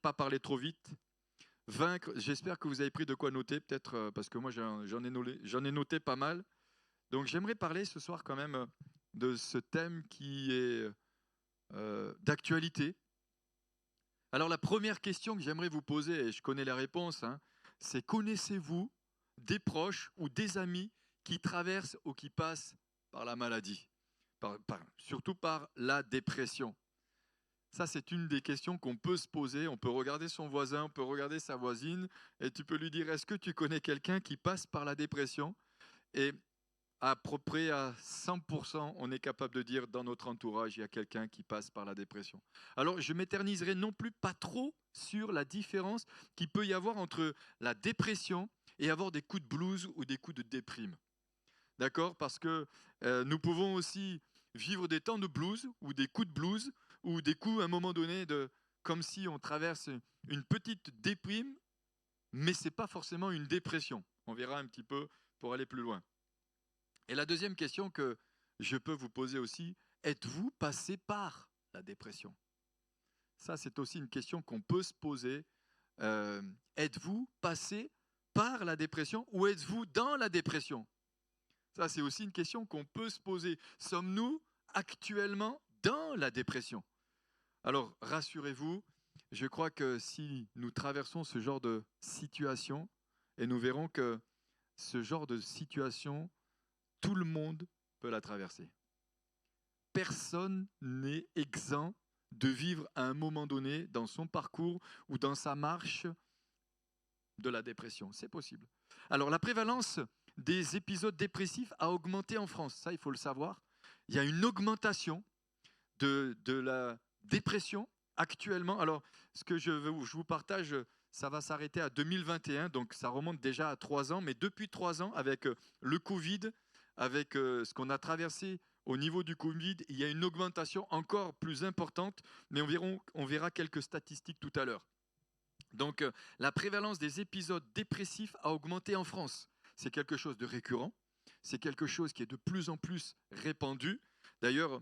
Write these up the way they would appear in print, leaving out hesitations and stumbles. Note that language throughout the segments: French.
pas parler trop vite. Vaincre, j'espère que vous avez pris de quoi noter, peut-être parce que moi j'en ai noté pas mal. Donc j'aimerais parler ce soir quand même de ce thème qui est d'actualité. Alors la première question que j'aimerais vous poser, et je connais la réponse, hein, c'est connaissez-vous des proches ou des amis qui traversent ou qui passent par la maladie, surtout par la dépression? Ça, c'est une des questions qu'on peut se poser. On peut regarder son voisin, on peut regarder sa voisine, et tu peux lui dire, est-ce que tu connais quelqu'un qui passe par la dépression? Et à peu près à 100%, on est capable de dire dans notre entourage, il y a quelqu'un qui passe par la dépression. Alors, je m'éterniserai non plus pas trop sur la différence qu'il peut y avoir entre la dépression et avoir des coups de blues ou des coups de déprime. D'accord? Parce que nous pouvons aussi vivre des temps de blues ou des coups de blues ou des coups à un moment donné comme si on traverse une petite déprime, mais ce n'est pas forcément une dépression. On verra un petit peu pour aller plus loin. Et la deuxième question que je peux vous poser aussi, êtes-vous passé par la dépression? Ça, c'est aussi une question qu'on peut se poser. Êtes-vous passé par la dépression ou êtes-vous dans la dépression? Ça, c'est aussi une question qu'on peut se poser. Sommes-nous actuellement dans la dépression? Alors, rassurez-vous, je crois que si nous traversons ce genre de situation, et nous verrons que ce genre de situation, tout le monde peut la traverser. Personne n'est exempt de vivre à un moment donné dans son parcours ou dans sa marche de la dépression. C'est possible. Alors, la prévalence des épisodes dépressifs a augmenté en France. Ça, il faut le savoir. Il y a une augmentation de la dépression actuellement. Alors, ce que je vous partage, ça va s'arrêter à 2021, donc ça remonte déjà à 3 ans. Mais depuis 3 ans, avec le Covid, avec ce qu'on a traversé au niveau du Covid, il y a une augmentation encore plus importante, mais on verra quelques statistiques tout à l'heure. Donc, la prévalence des épisodes dépressifs a augmenté en France. C'est quelque chose de récurrent, c'est quelque chose qui est de plus en plus répandu. D'ailleurs,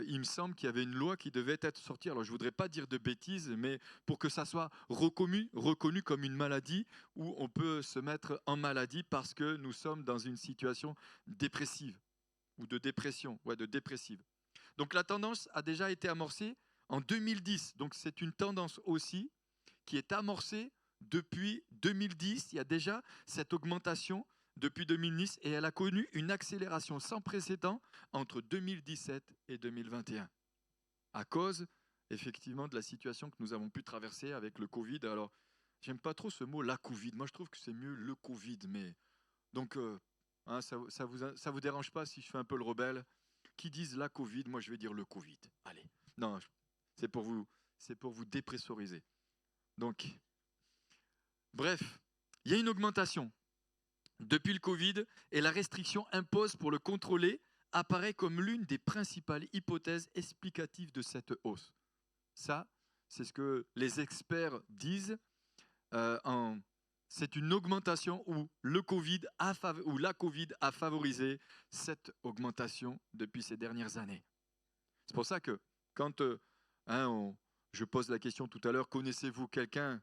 il me semble qu'il y avait une loi qui devait être sortie. Alors, je ne voudrais pas dire de bêtises, mais pour que ça soit reconnu comme une maladie où on peut se mettre en maladie parce que nous sommes dans une situation dépressive ou de dépression, de dépressive. Donc, la tendance a déjà été amorcée en 2010. Donc, c'est une tendance aussi qui est amorcée depuis 2010. Il y a déjà cette augmentation depuis 2010 et elle a connu une accélération sans précédent entre 2017 et 2021 à cause effectivement de la situation que nous avons pu traverser avec le Covid. Alors, j'aime pas trop ce mot, la Covid. Moi, je trouve que c'est mieux le Covid. Mais donc, ça vous dérange pas si je fais un peu le rebelle? Qui disent la Covid, moi, je vais dire le Covid. Allez, non, c'est pour vous dépressuriser. Donc, bref, il y a une augmentation depuis le Covid et la restriction imposée pour le contrôler apparaît comme l'une des principales hypothèses explicatives de cette hausse. Ça, c'est ce que les experts disent. C'est une augmentation où la Covid a favorisé cette augmentation depuis ces dernières années. C'est pour ça que quand je pose la question tout à l'heure, connaissez-vous quelqu'un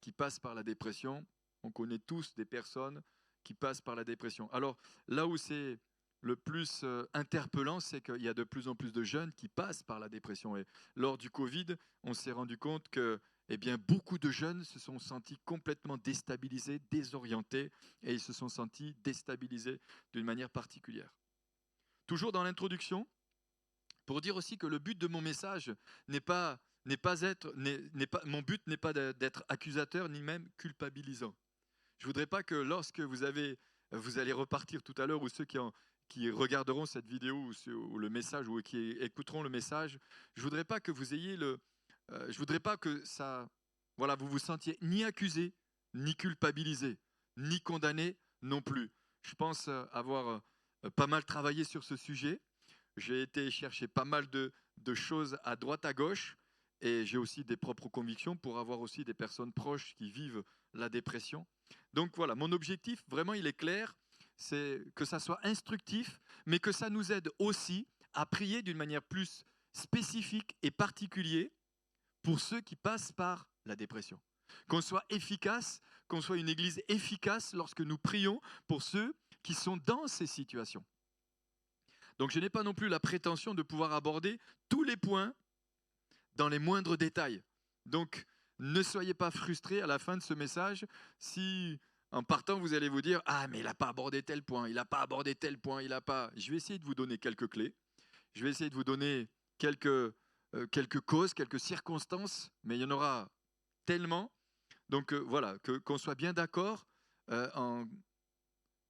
qui passe par la dépression? On connaît tous des personnes qui passent par la dépression. Alors là où c'est le plus interpellant, c'est qu'il y a de plus en plus de jeunes qui passent par la dépression. Et lors du Covid, on s'est rendu compte que beaucoup de jeunes se sont sentis complètement déstabilisés, désorientés, et ils se sont sentis déstabilisés d'une manière particulière. Toujours dans l'introduction, pour dire aussi que le but de mon message mon but n'est pas d'être accusateur ni même culpabilisant. Je ne voudrais pas que lorsque vous allez repartir tout à l'heure, ou ceux qui regarderont cette vidéo ou le message ou qui écouteront le message, je ne voudrais pas que vous ayez je voudrais pas que ça, voilà, vous vous sentiez ni accusé, ni culpabilisé, ni condamné non plus. Je pense avoir pas mal travaillé sur ce sujet. J'ai été chercher pas mal de choses à droite, à gauche, et j'ai aussi des propres convictions pour avoir aussi des personnes proches qui vivent la dépression. Donc voilà, mon objectif, vraiment, il est clair, c'est que ça soit instructif, mais que ça nous aide aussi à prier d'une manière plus spécifique et particulière pour ceux qui passent par la dépression. Qu'on soit efficace, qu'on soit une église efficace lorsque nous prions pour ceux qui sont dans ces situations. Donc je n'ai pas non plus la prétention de pouvoir aborder tous les points dans les moindres détails. Donc ne soyez pas frustrés à la fin de ce message si en partant vous allez vous dire « Ah mais il n'a pas abordé tel point, il n'a pas abordé tel point, il n'a pas… » Je vais essayer de vous donner quelques clés, je vais essayer de vous donner quelques causes, quelques circonstances, mais il y en aura tellement. Donc voilà, qu'on soit bien d'accord en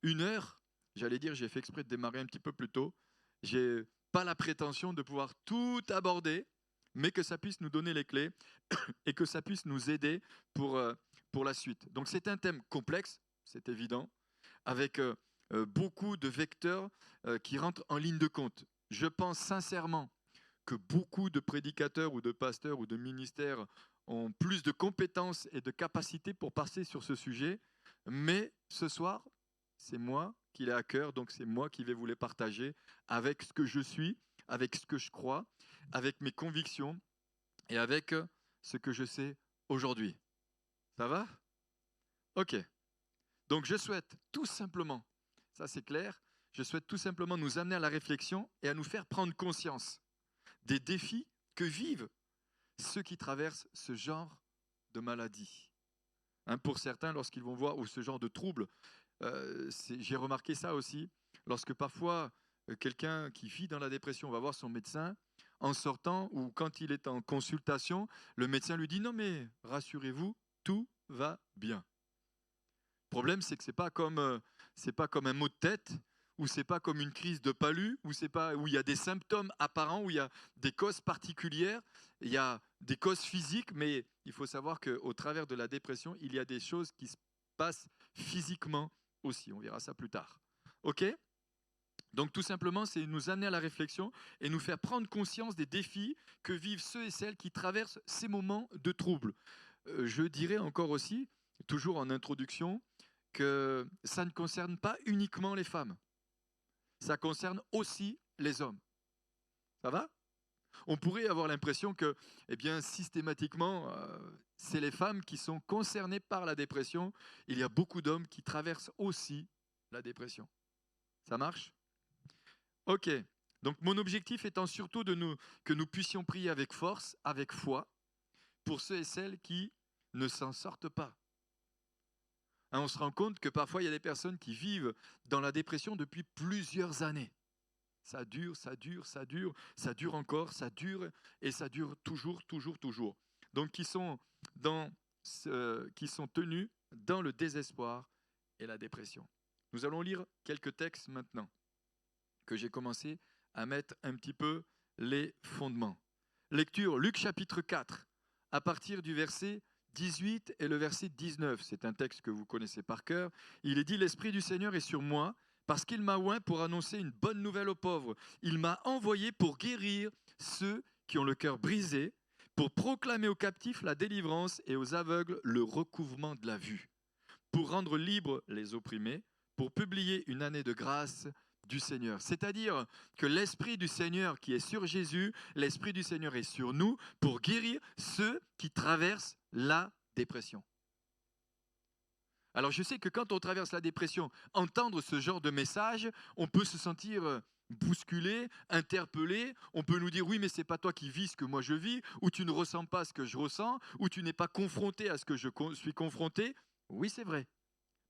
1 heure, j'allais dire, j'ai fait exprès de démarrer un petit peu plus tôt, j'ai pas la prétention de pouvoir tout aborder, mais que ça puisse nous donner les clés et que ça puisse nous aider pour la suite. Donc c'est un thème complexe, c'est évident, avec beaucoup de vecteurs qui rentrent en ligne de compte. Je pense sincèrement que beaucoup de prédicateurs ou de pasteurs ou de ministères ont plus de compétences et de capacités pour passer sur ce sujet, mais ce soir, c'est moi qui l'ai à cœur, donc c'est moi qui vais vous les partager avec ce que je suis, avec ce que je crois, avec mes convictions et avec ce que je sais aujourd'hui. Ça va? Ok. Donc je souhaite tout simplement, ça c'est clair, je souhaite tout simplement nous amener à la réflexion et à nous faire prendre conscience des défis que vivent ceux qui traversent ce genre de maladie. Pour certains, lorsqu'ils vont voir, ou ce genre de troubles, j'ai remarqué ça aussi, lorsque parfois quelqu'un qui vit dans la dépression va voir son médecin, en sortant ou quand il est en consultation, le médecin lui dit « Non mais rassurez-vous, tout va bien ». Le problème, c'est que c'est pas comme un mot de tête, ou c'est pas comme une crise de palu, où il y a des symptômes apparents, où il y a des causes particulières, il y a des causes physiques, mais il faut savoir qu'au travers de la dépression, il y a des choses qui se passent physiquement aussi. On verra ça plus tard. Ok ? Donc tout simplement, c'est nous amener à la réflexion et nous faire prendre conscience des défis que vivent ceux et celles qui traversent ces moments de trouble. Je dirais encore aussi, toujours en introduction, que ça ne concerne pas uniquement les femmes. Ça concerne aussi les hommes. Ça va ? On pourrait avoir l'impression que, systématiquement, c'est les femmes qui sont concernées par la dépression. Il y a beaucoup d'hommes qui traversent aussi la dépression. Ça marche ? Ok. Donc mon objectif étant surtout que nous puissions prier avec force, avec foi, pour ceux et celles qui ne s'en sortent pas. On se rend compte que parfois il y a des personnes qui vivent dans la dépression depuis plusieurs années. Ça dure, ça dure, ça dure, ça dure encore, ça dure et ça dure toujours, toujours, toujours. Donc qui sont tenus dans le désespoir et la dépression. Nous allons lire quelques textes maintenant que j'ai commencé à mettre un petit peu les fondements. Lecture Luc chapitre 4, à partir du verset 18 et le verset 19. C'est un texte que vous connaissez par cœur. Il est dit « L'Esprit du Seigneur est sur moi, parce qu'il m'a oint pour annoncer une bonne nouvelle aux pauvres. Il m'a envoyé pour guérir ceux qui ont le cœur brisé, pour proclamer aux captifs la délivrance et aux aveugles le recouvrement de la vue, pour rendre libres les opprimés, pour publier une année de grâce du Seigneur. » C'est-à-dire que l'Esprit du Seigneur qui est sur Jésus, l'Esprit du Seigneur est sur nous pour guérir ceux qui traversent la dépression. Alors je sais que quand on traverse la dépression, entendre ce genre de message, on peut se sentir bousculé, interpellé, on peut nous dire oui mais c'est pas toi qui vis ce que moi je vis, ou tu ne ressens pas ce que je ressens, ou tu n'es pas confronté à ce que je suis confronté. Oui c'est vrai,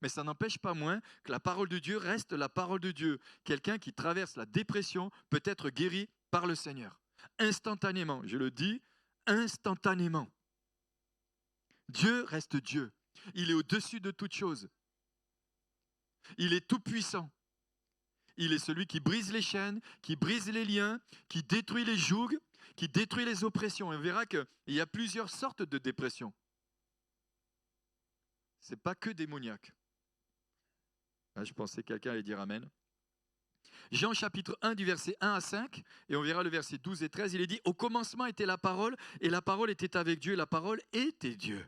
mais ça n'empêche pas moins que la parole de Dieu reste la parole de Dieu. Quelqu'un qui traverse la dépression peut être guéri par le Seigneur, instantanément, je le dis, instantanément. Dieu reste Dieu. Il est au-dessus de toute chose. Il est tout puissant. Il est celui qui brise les chaînes, qui brise les liens, qui détruit les jougs, qui détruit les oppressions. Et on verra qu'il y a plusieurs sortes de dépression. Ce n'est pas que démoniaque. Je pensais que quelqu'un allait dire Amen. Jean chapitre 1 du verset 1 à 5, et on verra le verset 12 et 13, il est dit « Au commencement était la parole, et la parole était avec Dieu, et la parole était Dieu.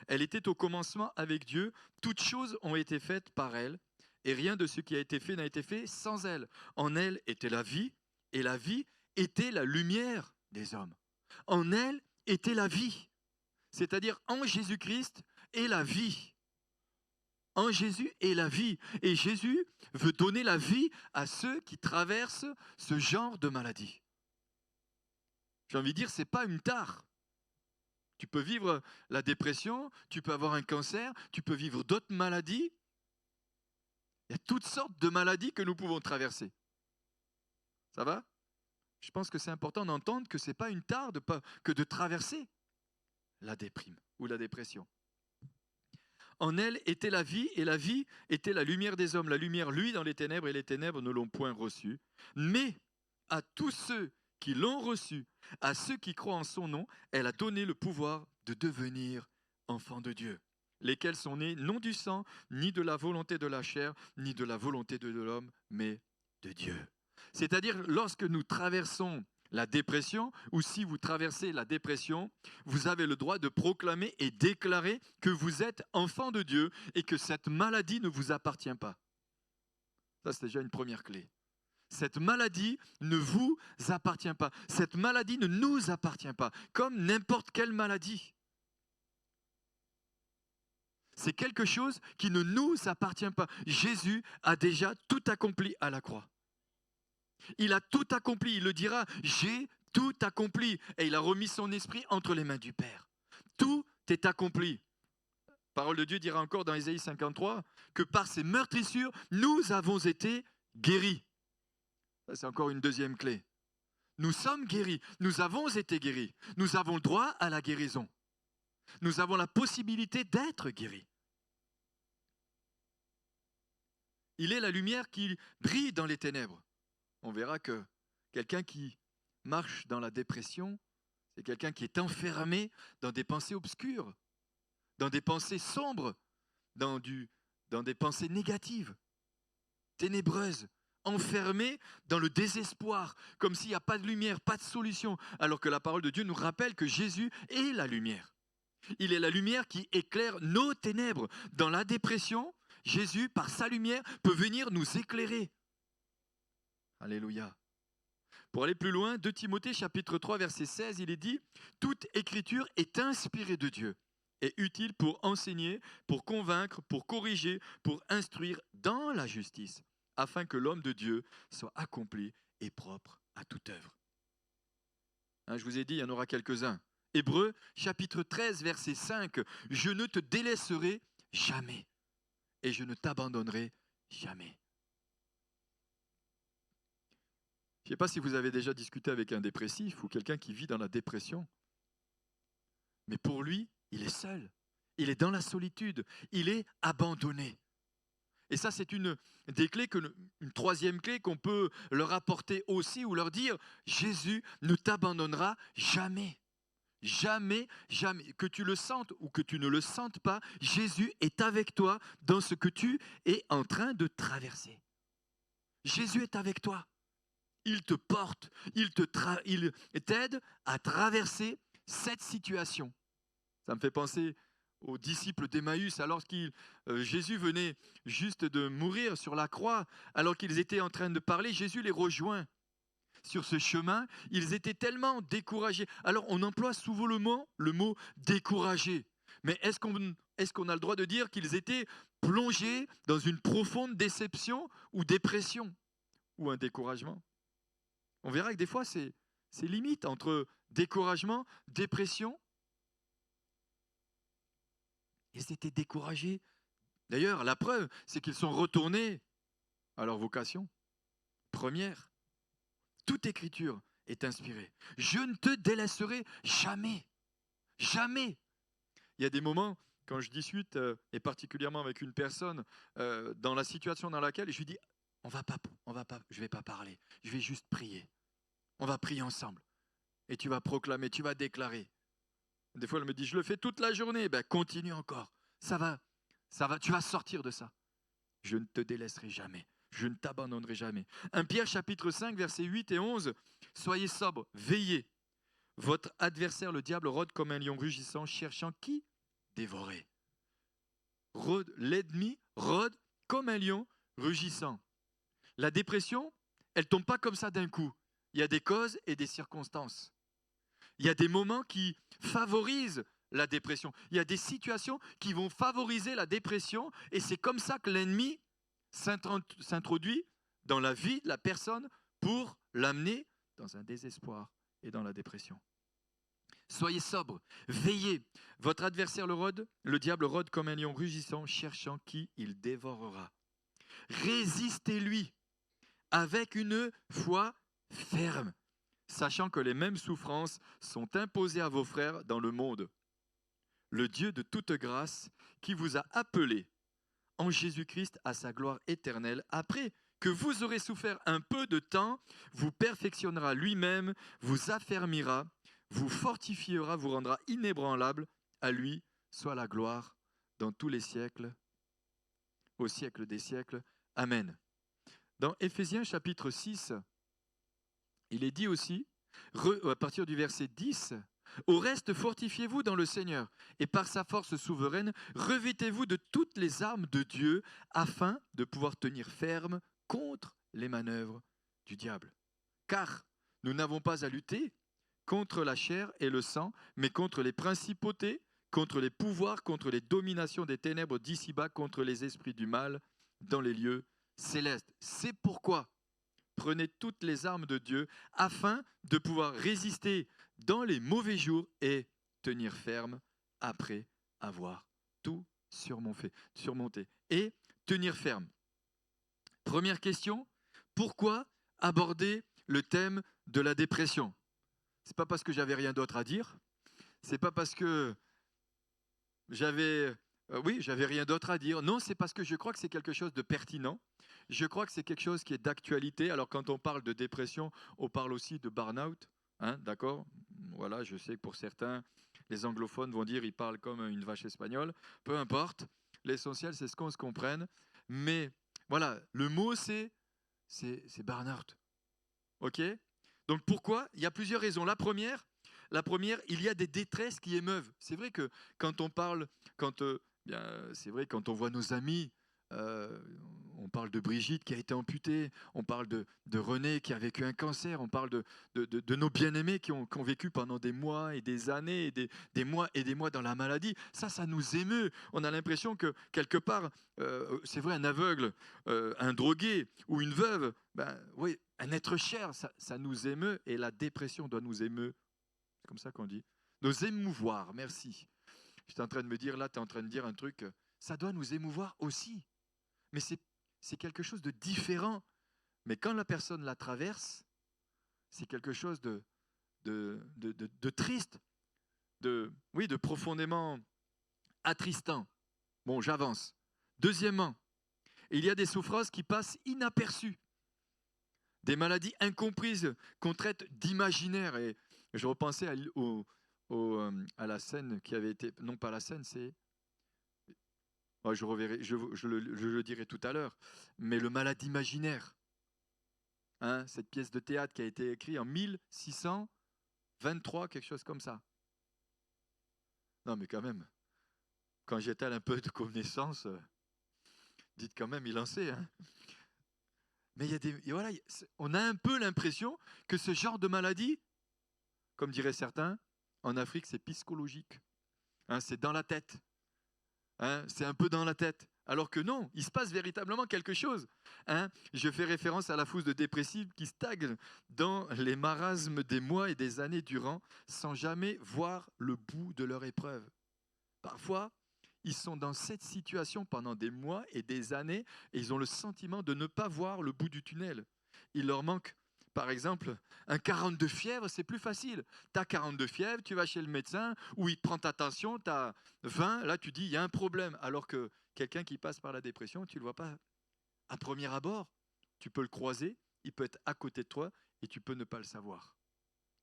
Elle était au commencement avec Dieu, toutes choses ont été faites par elle, et rien de ce qui a été fait n'a été fait sans elle. En elle était la vie, et la vie était la lumière des hommes. En elle était la vie. » C'est-à-dire en Jésus-Christ est la vie. En Jésus est la vie. Et Jésus veut donner la vie à ceux qui traversent ce genre de maladie. J'ai envie de dire, ce n'est pas une tare. Tu peux vivre la dépression, tu peux avoir un cancer, tu peux vivre d'autres maladies. Il y a toutes sortes de maladies que nous pouvons traverser. Ça va? Je pense que c'est important d'entendre que ce n'est pas une tare que de traverser la déprime ou la dépression. En elle était la vie, et la vie était la lumière des hommes. La lumière, lui, dans les ténèbres, et les ténèbres ne l'ont point reçue. Mais à tous ceux qui l'ont reçue, à ceux qui croient en son nom, elle a donné le pouvoir de devenir enfants de Dieu, lesquels sont nés non du sang, ni de la volonté de la chair, ni de la volonté de l'homme, mais de Dieu. C'est-à-dire, lorsque nous traversons la dépression, ou si vous traversez la dépression, vous avez le droit de proclamer et déclarer que vous êtes enfant de Dieu et que cette maladie ne vous appartient pas. Ça, c'est déjà une première clé. Cette maladie ne vous appartient pas. Cette maladie ne nous appartient pas, comme n'importe quelle maladie. C'est quelque chose qui ne nous appartient pas. Jésus a déjà tout accompli à la croix. Il a tout accompli, il le dira, j'ai tout accompli. Et il a remis son esprit entre les mains du Père. Tout est accompli. La parole de Dieu dira encore dans Ésaïe 53 que par ses meurtrissures, nous avons été guéris. Ça, c'est encore une deuxième clé. Nous sommes guéris, nous avons été guéris. Nous avons le droit à la guérison. Nous avons la possibilité d'être guéris. Il est la lumière qui brille dans les ténèbres. On verra que quelqu'un qui marche dans la dépression, c'est quelqu'un qui est enfermé dans des pensées obscures, dans des pensées sombres, dans des pensées négatives, ténébreuses, enfermé dans le désespoir, comme s'il n'y a pas de lumière, pas de solution, alors que la parole de Dieu nous rappelle que Jésus est la lumière. Il est la lumière qui éclaire nos ténèbres. Dans la dépression, Jésus, par sa lumière, peut venir nous éclairer. Alléluia. Pour aller plus loin, 2 Timothée chapitre 3 verset 16, il est dit « Toute écriture est inspirée de Dieu et utile pour enseigner, pour convaincre, pour corriger, pour instruire dans la justice, afin que l'homme de Dieu soit accompli et propre à toute œuvre. » Je vous ai dit, il y en aura quelques-uns. Hébreux chapitre 13 verset 5, « Je ne te délaisserai jamais et je ne t'abandonnerai jamais. » Je ne sais pas si vous avez déjà discuté avec un dépressif ou quelqu'un qui vit dans la dépression. Mais pour lui, il est seul. Il est dans la solitude. Il est abandonné. Et ça, c'est une des clés, une troisième clé qu'on peut leur apporter aussi ou leur dire, Jésus ne t'abandonnera jamais. Jamais, jamais. Que tu le sentes ou que tu ne le sentes pas, Jésus est avec toi dans ce que tu es en train de traverser. Jésus est avec toi. Il te porte, il t'aide à traverser cette situation. Ça me fait penser aux disciples d'Emmaüs, alors que Jésus venait juste de mourir sur la croix, alors qu'ils étaient en train de parler, Jésus les rejoint. Sur ce chemin, ils étaient tellement découragés. Alors on emploie souvent le mot découragé. Mais est-ce qu'on a le droit de dire qu'ils étaient plongés dans une profonde déception ou dépression ou un découragement? On verra que des fois, c'est limite entre découragement, dépression. Ils étaient découragés. D'ailleurs, la preuve, c'est qu'ils sont retournés à leur vocation première. Toute écriture est inspirée. Je ne te délaisserai jamais. Jamais. Il y a des moments, quand je discute, et particulièrement avec une personne, dans la situation dans laquelle je lui dis, je ne vais pas parler, je vais juste prier. On va prier ensemble. Et tu vas proclamer, tu vas déclarer. Des fois, elle me dit, je le fais toute la journée. Ben, continue encore. Ça va, tu vas sortir de ça. Je ne te délaisserai jamais. Je ne t'abandonnerai jamais. 1 Pierre chapitre 5, versets 8 et 11. Soyez sobres, veillez. Votre adversaire, le diable, rôde comme un lion rugissant, cherchant qui dévorer. L'ennemi rôde comme un lion rugissant. La dépression, elle ne tombe pas comme ça d'un coup. Il y a des causes et des circonstances. Il y a des moments qui favorisent la dépression. Il y a des situations qui vont favoriser la dépression et c'est comme ça que l'ennemi s'introduit dans la vie de la personne pour l'amener dans un désespoir et dans la dépression. Soyez sobres, veillez. Votre adversaire le diable rôde comme un lion rugissant, cherchant qui il dévorera. Résistez-lui avec une foi ferme, sachant que les mêmes souffrances sont imposées à vos frères dans le monde. Le Dieu de toute grâce qui vous a appelés en Jésus-Christ à sa gloire éternelle, après que vous aurez souffert un peu de temps, vous perfectionnera lui-même, vous affermira, vous fortifiera, vous rendra inébranlable. À lui soit la gloire dans tous les siècles, au siècle des siècles. Amen. Dans Éphésiens chapitre 6, il est dit aussi, à partir du verset 10, « Au reste, fortifiez-vous dans le Seigneur, et par sa force souveraine, revêtez-vous de toutes les armes de Dieu, afin de pouvoir tenir ferme contre les manœuvres du diable. Car nous n'avons pas à lutter contre la chair et le sang, mais contre les principautés, contre les pouvoirs, contre les dominations des ténèbres d'ici-bas, contre les esprits du mal dans les lieux célestes. » C'est pourquoi prenez toutes les armes de Dieu afin de pouvoir résister dans les mauvais jours et tenir ferme après avoir tout surmonté. Et tenir ferme. Première question, pourquoi aborder le thème de la dépression? C'est pas parce que j'avais rien d'autre à dire, c'est pas parce que j'avais rien d'autre à dire. Non, c'est parce que je crois que c'est quelque chose de pertinent. Je crois que c'est quelque chose qui est d'actualité. Alors quand on parle de dépression, on parle aussi de burn-out, hein, d'accord? Voilà, je sais que pour certains, les anglophones vont dire ils parlent comme une vache espagnole. Peu importe, l'essentiel c'est ce qu'on se comprenne. Mais voilà, le mot c'est burn-out. Ok? Donc pourquoi? Il y a plusieurs raisons. La première, il y a des détresses qui émeuvent. C'est vrai que quand on parle, c'est vrai quand on voit nos amis, euh, on parle de Brigitte qui a été amputée, on parle de René qui a vécu un cancer, on parle de nos bien-aimés qui ont vécu pendant des mois et des années, et des mois et des mois dans la maladie. Ça nous émeut. On a l'impression que quelque part, c'est vrai, un aveugle, un drogué ou une veuve, oui, un être cher, ça nous émeut et la dépression doit nous émeuvoir. C'est comme ça qu'on dit. Nous émouvoir, merci. J'étais en train de me dire, là, tu es en train de dire un truc, ça doit nous émouvoir aussi. Mais c'est quelque chose de différent. Mais quand la personne la traverse, c'est quelque chose de triste, de profondément attristant. Bon, j'avance. Deuxièmement, il y a des souffrances qui passent inaperçues. Des maladies incomprises qu'on traite d'imaginaires. Et je repensais à la scène qui avait été... Non, pas la scène, c'est... Je le dirai tout à l'heure. Mais le malade imaginaire. Hein, cette pièce de théâtre qui a été écrite en 1623, quelque chose comme ça. Non, mais quand même, quand j'étale un peu de connaissances, dites quand même, il en sait. Hein. Mais voilà, on a un peu l'impression que ce genre de maladie, comme diraient certains, en Afrique, c'est psychologique. Hein, c'est dans la tête. Hein, c'est un peu dans la tête. Alors que non, il se passe véritablement quelque chose. Hein, je fais référence à la foule de dépressifs qui stagnent dans les marasmes des mois et des années durant, sans jamais voir le bout de leur épreuve. Parfois, ils sont dans cette situation pendant des mois et des années et ils ont le sentiment de ne pas voir le bout du tunnel. Il leur manque, par exemple, un 42 fièvre, c'est plus facile. Tu as 42 fièvre, tu vas chez le médecin où il te prend ta tension, tu as 20, là tu dis il y a un problème. Alors que quelqu'un qui passe par la dépression, tu ne le vois pas à premier abord. Tu peux le croiser, il peut être à côté de toi et tu peux ne pas le savoir.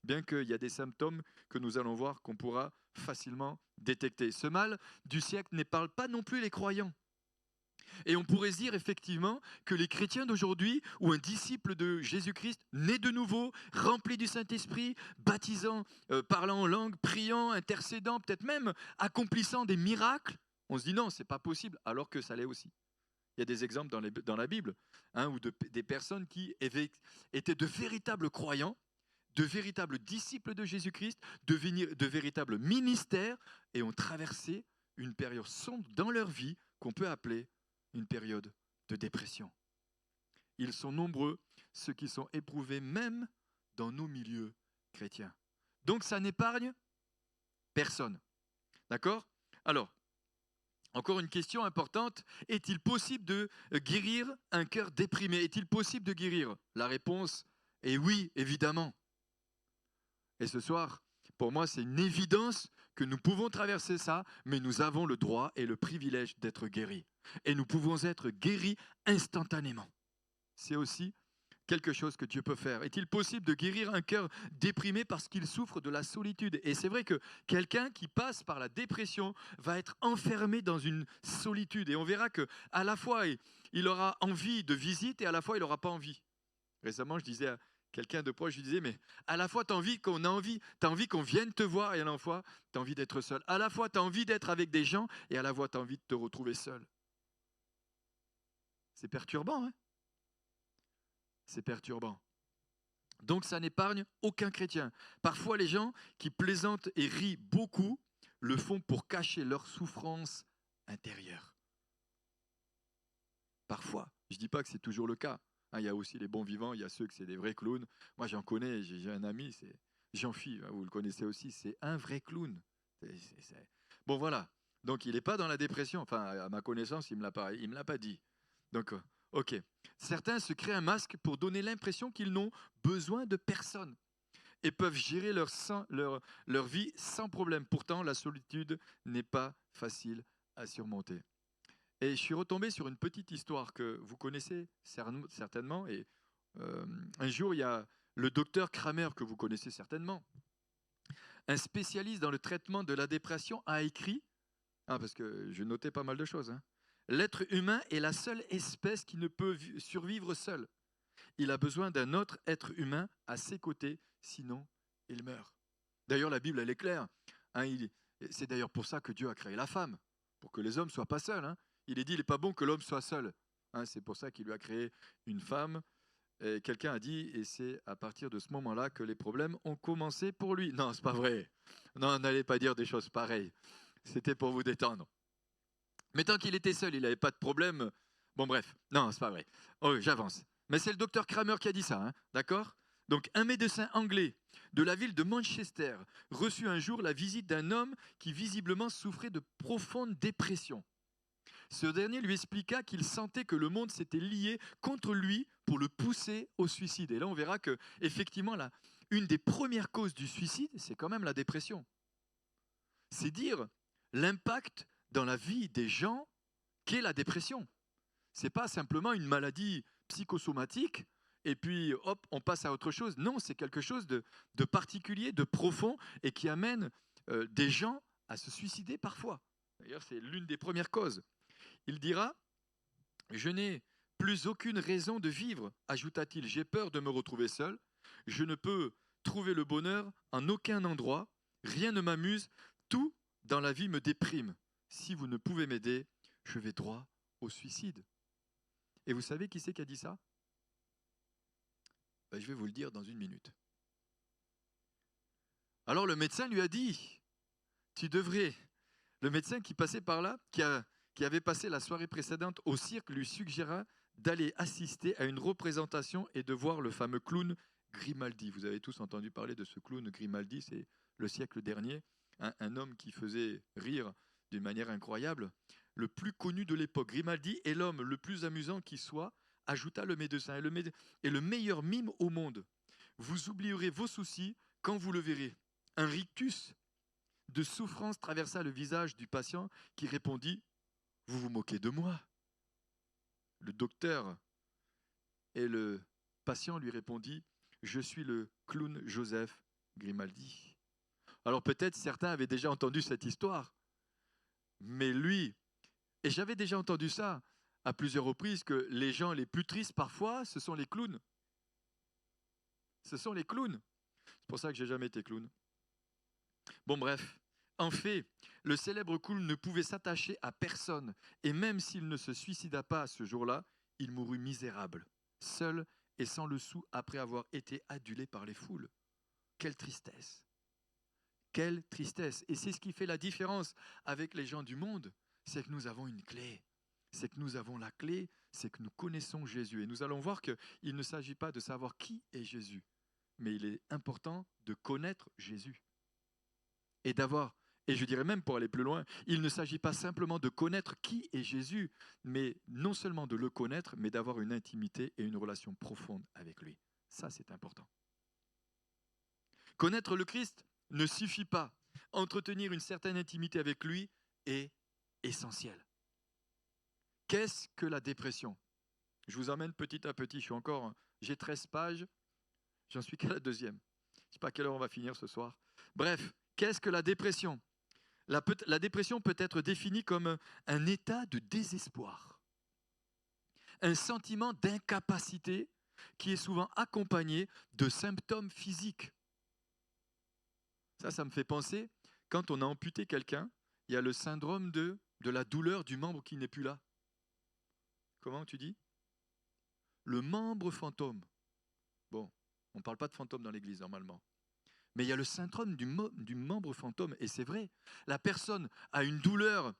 Bien qu'il y a des symptômes que nous allons voir qu'on pourra facilement détecter. Ce mal du siècle n'épargne pas non plus les croyants. Et on pourrait se dire effectivement que les chrétiens d'aujourd'hui, ou un disciple de Jésus-Christ, né de nouveau, rempli du Saint-Esprit, baptisant, parlant en langue, priant, intercédant, peut-être même accomplissant des miracles, on se dit non, c'est pas possible, alors que ça l'est aussi. Il y a des exemples dans la Bible, hein, où des personnes qui étaient de véritables croyants, de véritables disciples de Jésus-Christ, de véritables ministères, et ont traversé une période sombre dans leur vie qu'on peut appeler une période de dépression. Ils sont nombreux, ceux qui sont éprouvés même dans nos milieux chrétiens. Donc ça n'épargne personne. D'accord ? Alors, encore une question importante, est-il possible de guérir un cœur déprimé ? Est-il possible de guérir ? La réponse est oui, évidemment. Et ce soir, pour moi, c'est une évidence que nous pouvons traverser ça, mais nous avons le droit et le privilège d'être guéris. Et nous pouvons être guéris instantanément. C'est aussi quelque chose que Dieu peut faire. Est-il possible de guérir un cœur déprimé parce qu'il souffre de la solitude ? Et c'est vrai que quelqu'un qui passe par la dépression va être enfermé dans une solitude. Et on verra qu'à la fois, il aura envie de visite et à la fois, il n'aura pas envie. Récemment, je disais à quelqu'un de proche, je lui disais, mais à la fois, tu as envie qu'on vienne te voir, et à la fois, tu as envie d'être seul. À la fois, tu as envie d'être avec des gens, et à la fois, tu as envie de te retrouver seul. C'est perturbant, hein ? C'est perturbant. Donc ça n'épargne aucun chrétien. Parfois les gens qui plaisantent et rient beaucoup le font pour cacher leur souffrance intérieure. Parfois, je ne dis pas que c'est toujours le cas. Il y a aussi les bons vivants, il y a ceux que c'est des vrais clowns. Moi j'en connais, j'ai un ami, c'est Jean-Phi, vous le connaissez aussi, c'est un vrai clown. Bon voilà, donc il n'est pas dans la dépression, enfin à ma connaissance il ne me l'a pas dit. Donc ok. Certains se créent un masque pour donner l'impression qu'ils n'ont besoin de personne et peuvent gérer leur vie sans problème. Pourtant, la solitude n'est pas facile à surmonter. Et je suis retombé sur une petite histoire que vous connaissez certainement. Et un jour, il y a le docteur Kramer, que vous connaissez certainement, un spécialiste dans le traitement de la dépression, a écrit, parce que je notais pas mal de choses, l'être humain est la seule espèce qui ne peut survivre seul. Il a besoin d'un autre être humain à ses côtés, sinon il meurt. D'ailleurs, la Bible, elle est claire. C'est d'ailleurs pour ça que Dieu a créé la femme, pour que les hommes ne soient pas seuls. Il est dit, il n'est pas bon que l'homme soit seul. C'est pour ça qu'il lui a créé une femme. Et quelqu'un a dit, et c'est à partir de ce moment-là que les problèmes ont commencé pour lui. Non, c'est pas vrai. Non, n'allez pas dire des choses pareilles. C'était pour vous détendre. Mais tant qu'il était seul, il n'avait pas de problème. Bon, bref, non, c'est pas vrai. Oh, j'avance. Mais c'est le docteur Kramer qui a dit ça, d'accord ? Donc, un médecin anglais de la ville de Manchester reçut un jour la visite d'un homme qui visiblement souffrait de profonde dépression. Ce dernier lui expliqua qu'il sentait que le monde s'était lié contre lui pour le pousser au suicide. Et là, on verra que, effectivement, une des premières causes du suicide, c'est quand même la dépression. C'est dire l'impact dans la vie des gens qu'est la dépression. Ce n'est pas simplement une maladie psychosomatique et puis hop, on passe à autre chose. Non, c'est quelque chose de particulier, de profond et qui amène des gens à se suicider parfois. D'ailleurs, c'est l'une des premières causes. Il dira « Je n'ai plus aucune raison de vivre », ajouta-t-il. « J'ai peur de me retrouver seul. Je ne peux trouver le bonheur en aucun endroit. Rien ne m'amuse. Tout dans la vie me déprime. Si vous ne pouvez m'aider, je vais droit au suicide. » Et vous savez qui c'est qui a dit ça ? Je vais vous le dire dans une minute. Alors le médecin lui a dit, tu devrais. Le médecin qui passait par là, qui avait passé la soirée précédente au cirque, lui suggéra d'aller assister à une représentation et de voir le fameux clown Grimaldi. Vous avez tous entendu parler de ce clown Grimaldi, c'est le siècle dernier, un homme qui faisait rire d'une manière incroyable. Le plus connu de l'époque, Grimaldi est l'homme le plus amusant qui soit, ajouta le médecin, et le meilleur mime au monde. Vous oublierez vos soucis quand vous le verrez. Un rictus de souffrance traversa le visage du patient qui répondit « Vous vous moquez de moi ?» Le docteur et le patient lui répondit « Je suis le clown Joseph Grimaldi. » Alors peut-être certains avaient déjà entendu cette histoire, mais lui, et j'avais déjà entendu ça à plusieurs reprises, que les gens les plus tristes parfois, ce sont les clowns. Ce sont les clowns. C'est pour ça que je n'ai jamais été clown. Bon bref, en fait, le célèbre clown ne pouvait s'attacher à personne, et même s'il ne se suicida pas ce jour-là, il mourut misérable, seul et sans le sou après avoir été adulé par les foules. Quelle tristesse! Quelle tristesse! Et c'est ce qui fait la différence avec les gens du monde, c'est que nous avons une clé. C'est que nous avons la clé, c'est que nous connaissons Jésus. Et nous allons voir qu'il ne s'agit pas de savoir qui est Jésus, mais il est important de connaître Jésus. Et d'avoir, et je dirais même pour aller plus loin, il ne s'agit pas simplement de connaître qui est Jésus, mais non seulement de le connaître, mais d'avoir une intimité et une relation profonde avec lui. Ça, c'est important. Connaître le Christ ne suffit pas. Entretenir une certaine intimité avec lui est essentiel. Qu'est-ce que la dépression? Je vous emmène petit à petit. J'ai 13 pages, j'en suis qu'à la deuxième. Je ne sais pas à quelle heure on va finir ce soir. Bref, qu'est-ce que la dépression? La dépression peut être définie comme un état de désespoir, un sentiment d'incapacité qui est souvent accompagné de symptômes physiques. Ça me fait penser, quand on a amputé quelqu'un, il y a le syndrome de la douleur du membre qui n'est plus là. Comment tu dis? Le membre fantôme. Bon, on ne parle pas de fantôme dans l'église normalement. Mais il y a le syndrome du membre fantôme. Et c'est vrai, la personne a une douleur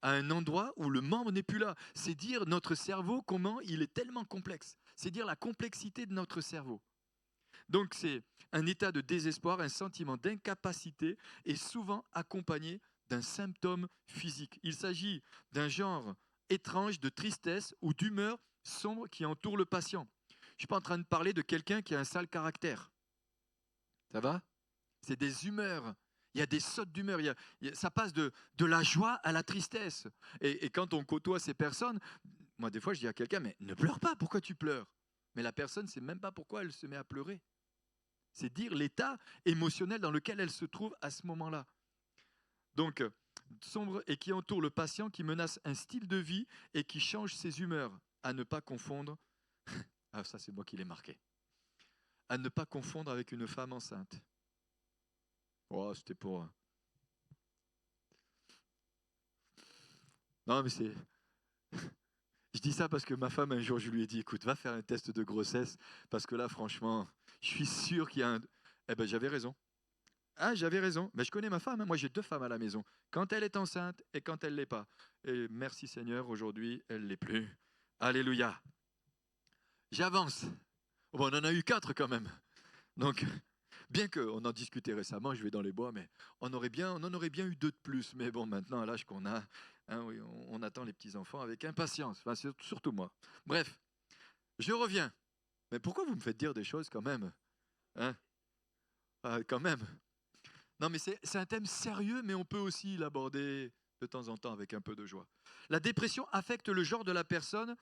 à un endroit où le membre n'est plus là. C'est dire notre cerveau, comment il est tellement complexe. C'est dire la complexité de notre cerveau. Donc c'est un état de désespoir, un sentiment d'incapacité et souvent accompagné d'un symptôme physique. Il s'agit d'un genre étrange de tristesse ou d'humeur sombre qui entoure le patient. Je ne suis pas en train de parler de quelqu'un qui a un sale caractère. Ça va? C'est des humeurs. Il y a des sautes d'humeur. Ça passe de la joie à la tristesse. Et quand on côtoie ces personnes, moi des fois je dis à quelqu'un, mais ne pleure pas, pourquoi tu pleures? Mais la personne ne sait même pas pourquoi elle se met à pleurer. C'est dire l'état émotionnel dans lequel elle se trouve à ce moment-là. Donc, sombre et qui entoure le patient, qui menace un style de vie et qui change ses humeurs. À ne pas confondre, ah ça c'est moi qui l'ai marqué, à ne pas confondre avec une femme enceinte. Oh, c'était pour... Non mais c'est... Je dis ça parce que ma femme, un jour, je lui ai dit, écoute, va faire un test de grossesse, parce que là, franchement, je suis sûr qu'il y a un... Eh ben, j'avais raison. Ah, j'avais raison. Mais je connais ma femme, hein. Moi, j'ai 2 femmes à la maison. Quand elle est enceinte et quand elle ne l'est pas. Et merci Seigneur, aujourd'hui, elle ne l'est plus. Alléluia. J'avance. Bon, on en a eu 4 quand même. Donc, bien qu'on en discutait récemment, je vais dans les bois, mais on en aurait bien eu 2 de plus. Mais bon, maintenant, à l'âge qu'on a, hein, oui, on attend les petits-enfants avec impatience. Enfin, surtout moi. Bref, je reviens. Mais pourquoi vous me faites dire des choses quand même, hein? Quand même. Non, mais c'est un thème sérieux, mais on peut aussi l'aborder de temps en temps avec un peu de joie. La dépression affecte le genre de la personne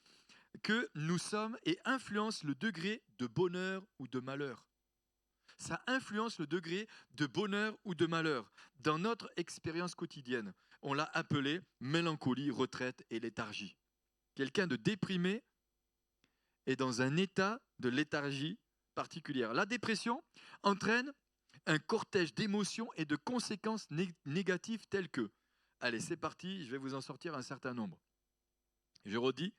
que nous sommes et influence le degré de bonheur ou de malheur. Ça influence le degré de bonheur ou de malheur dans notre expérience quotidienne. On l'a appelé mélancolie, retraite et léthargie. Quelqu'un de déprimé est dans un état de léthargie particulière. La dépression entraîne un cortège d'émotions et de conséquences négatives telles que, allez c'est parti, je vais vous en sortir un certain nombre. Je redis,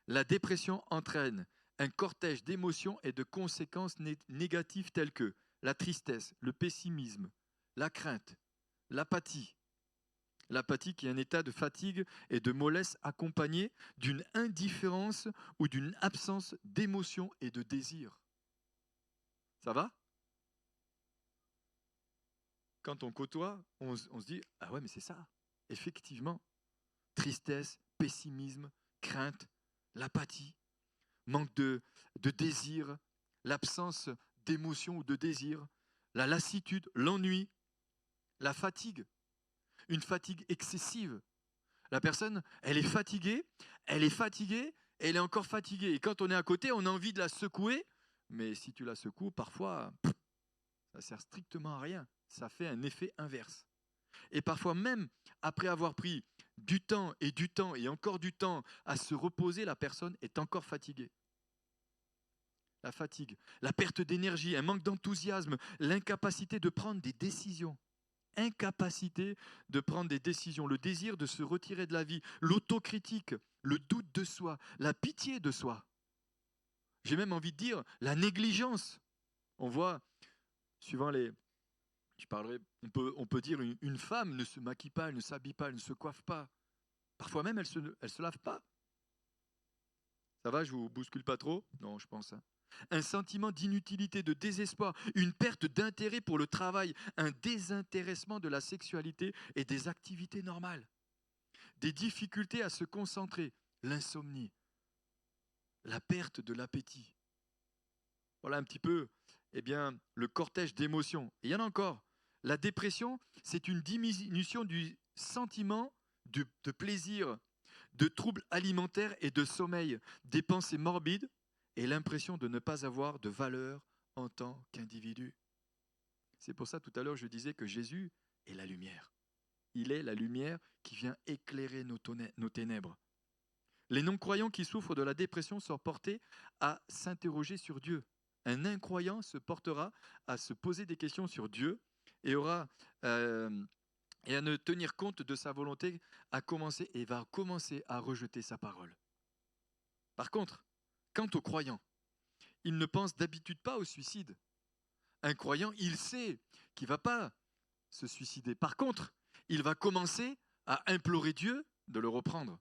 la dépression entraîne un cortège d'émotions et de conséquences négatives telles que la tristesse, le pessimisme, la crainte, l'apathie. L'apathie qui est un état de fatigue et de mollesse accompagné d'une indifférence ou d'une absence d'émotion et de désir. Ça va? Quand on côtoie, on se dit « Ah ouais, mais c'est ça, effectivement. » Tristesse, pessimisme, crainte, l'apathie, manque de désir, l'absence d'émotion ou de désir, la lassitude, l'ennui, la fatigue, une fatigue excessive. La personne, elle est fatiguée, et elle est encore fatiguée. Et quand on est à côté, on a envie de la secouer, mais si tu la secoues, parfois, ça ne sert strictement à rien. Ça fait un effet inverse. Et parfois même, après avoir pris du temps et encore du temps à se reposer, la personne est encore fatiguée. La fatigue, la perte d'énergie, un manque d'enthousiasme, l'incapacité de prendre des décisions. Incapacité de prendre des décisions, le désir de se retirer de la vie, l'autocritique, le doute de soi, la pitié de soi. J'ai même envie de dire la négligence. On voit, suivant On peut dire une femme ne se maquille pas, elle ne s'habille pas, elle ne se coiffe pas. Parfois même, elle se lave pas. Ça va, je vous bouscule pas trop? Non, je pense. Hein. Un sentiment d'inutilité, de désespoir, une perte d'intérêt pour le travail, un désintéressement de la sexualité et des activités normales, des difficultés à se concentrer, l'insomnie, la perte de l'appétit. Voilà un petit peu le cortège d'émotions. Et il y en a encore. La dépression, c'est une diminution du sentiment de plaisir, de troubles alimentaires et de sommeil, des pensées morbides et l'impression de ne pas avoir de valeur en tant qu'individu. C'est pour ça tout à l'heure je disais que Jésus est la lumière. Il est la lumière qui vient éclairer nos ténèbres. Les non-croyants qui souffrent de la dépression sont portés à s'interroger sur Dieu. Un incroyant se portera à se poser des questions sur Dieu et et à ne tenir compte de sa volonté va commencer à rejeter sa parole. Par contre, quant aux croyants, ils ne pensent d'habitude pas au suicide. Un croyant, il sait qu'il ne va pas se suicider. Par contre, il va commencer à implorer Dieu de le reprendre.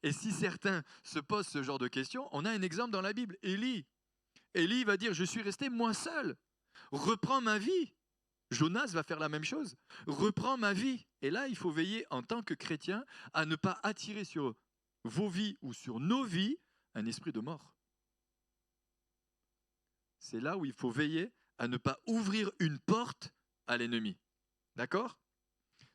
Et si certains se posent ce genre de questions, on a un exemple dans la Bible, Élie. Élie va dire, je suis resté moi seul, reprends ma vie. Jonas va faire la même chose, reprends ma vie. Et là, il faut veiller en tant que chrétien à ne pas attirer sur vos vies ou sur nos vies un esprit de mort. C'est là où il faut veiller à ne pas ouvrir une porte à l'ennemi. D'accord ?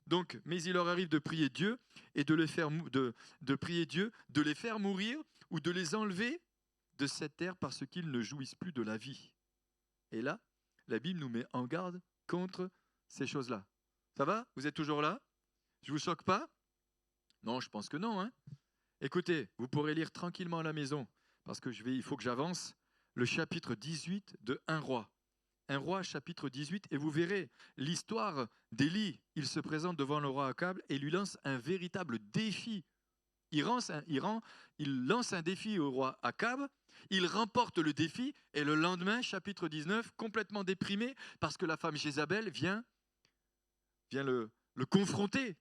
Donc, mais il leur arrive de prier Dieu et de prier Dieu, de les faire mourir ou de les enlever de cette terre parce qu'ils ne jouissent plus de la vie. Et là, la Bible nous met en garde contre ces choses-là. Ça va? Vous êtes toujours là? Je vous choque pas? Non, je pense que non. Hein. Écoutez, vous pourrez lire tranquillement à la maison parce que il faut que j'avance. Le chapitre 18 de 1 roi. 1 roi, chapitre 18, et vous verrez l'histoire d'Élie. Il se présente devant le roi Akab et lui lance un véritable défi. Il lance un défi au roi Akab, il remporte le défi, et le lendemain, chapitre 19, complètement déprimé, parce que la femme Jézabel vient le confronter.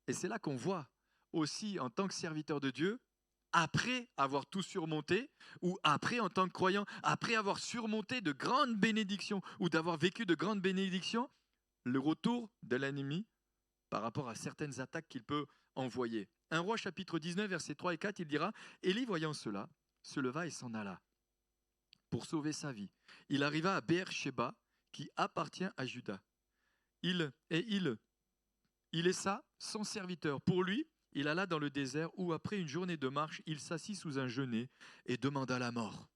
Et c'est là qu'on voit aussi, en tant que serviteur de Dieu, après avoir tout surmonté, ou après en tant que croyant, après avoir surmonté de grandes bénédictions, ou d'avoir vécu de grandes bénédictions, le retour de l'ennemi par rapport à certaines attaques qu'il peut envoyer. 1 roi chapitre 19, versets 3 et 4, il dira, Élie voyant cela, se leva et s'en alla pour sauver sa vie. Il arriva à Beer-Sheba, qui appartient à Juda. Il laissa son serviteur. Pour lui, il alla dans le désert où, après une journée de marche, il s'assit sous un genêt et demanda la mort.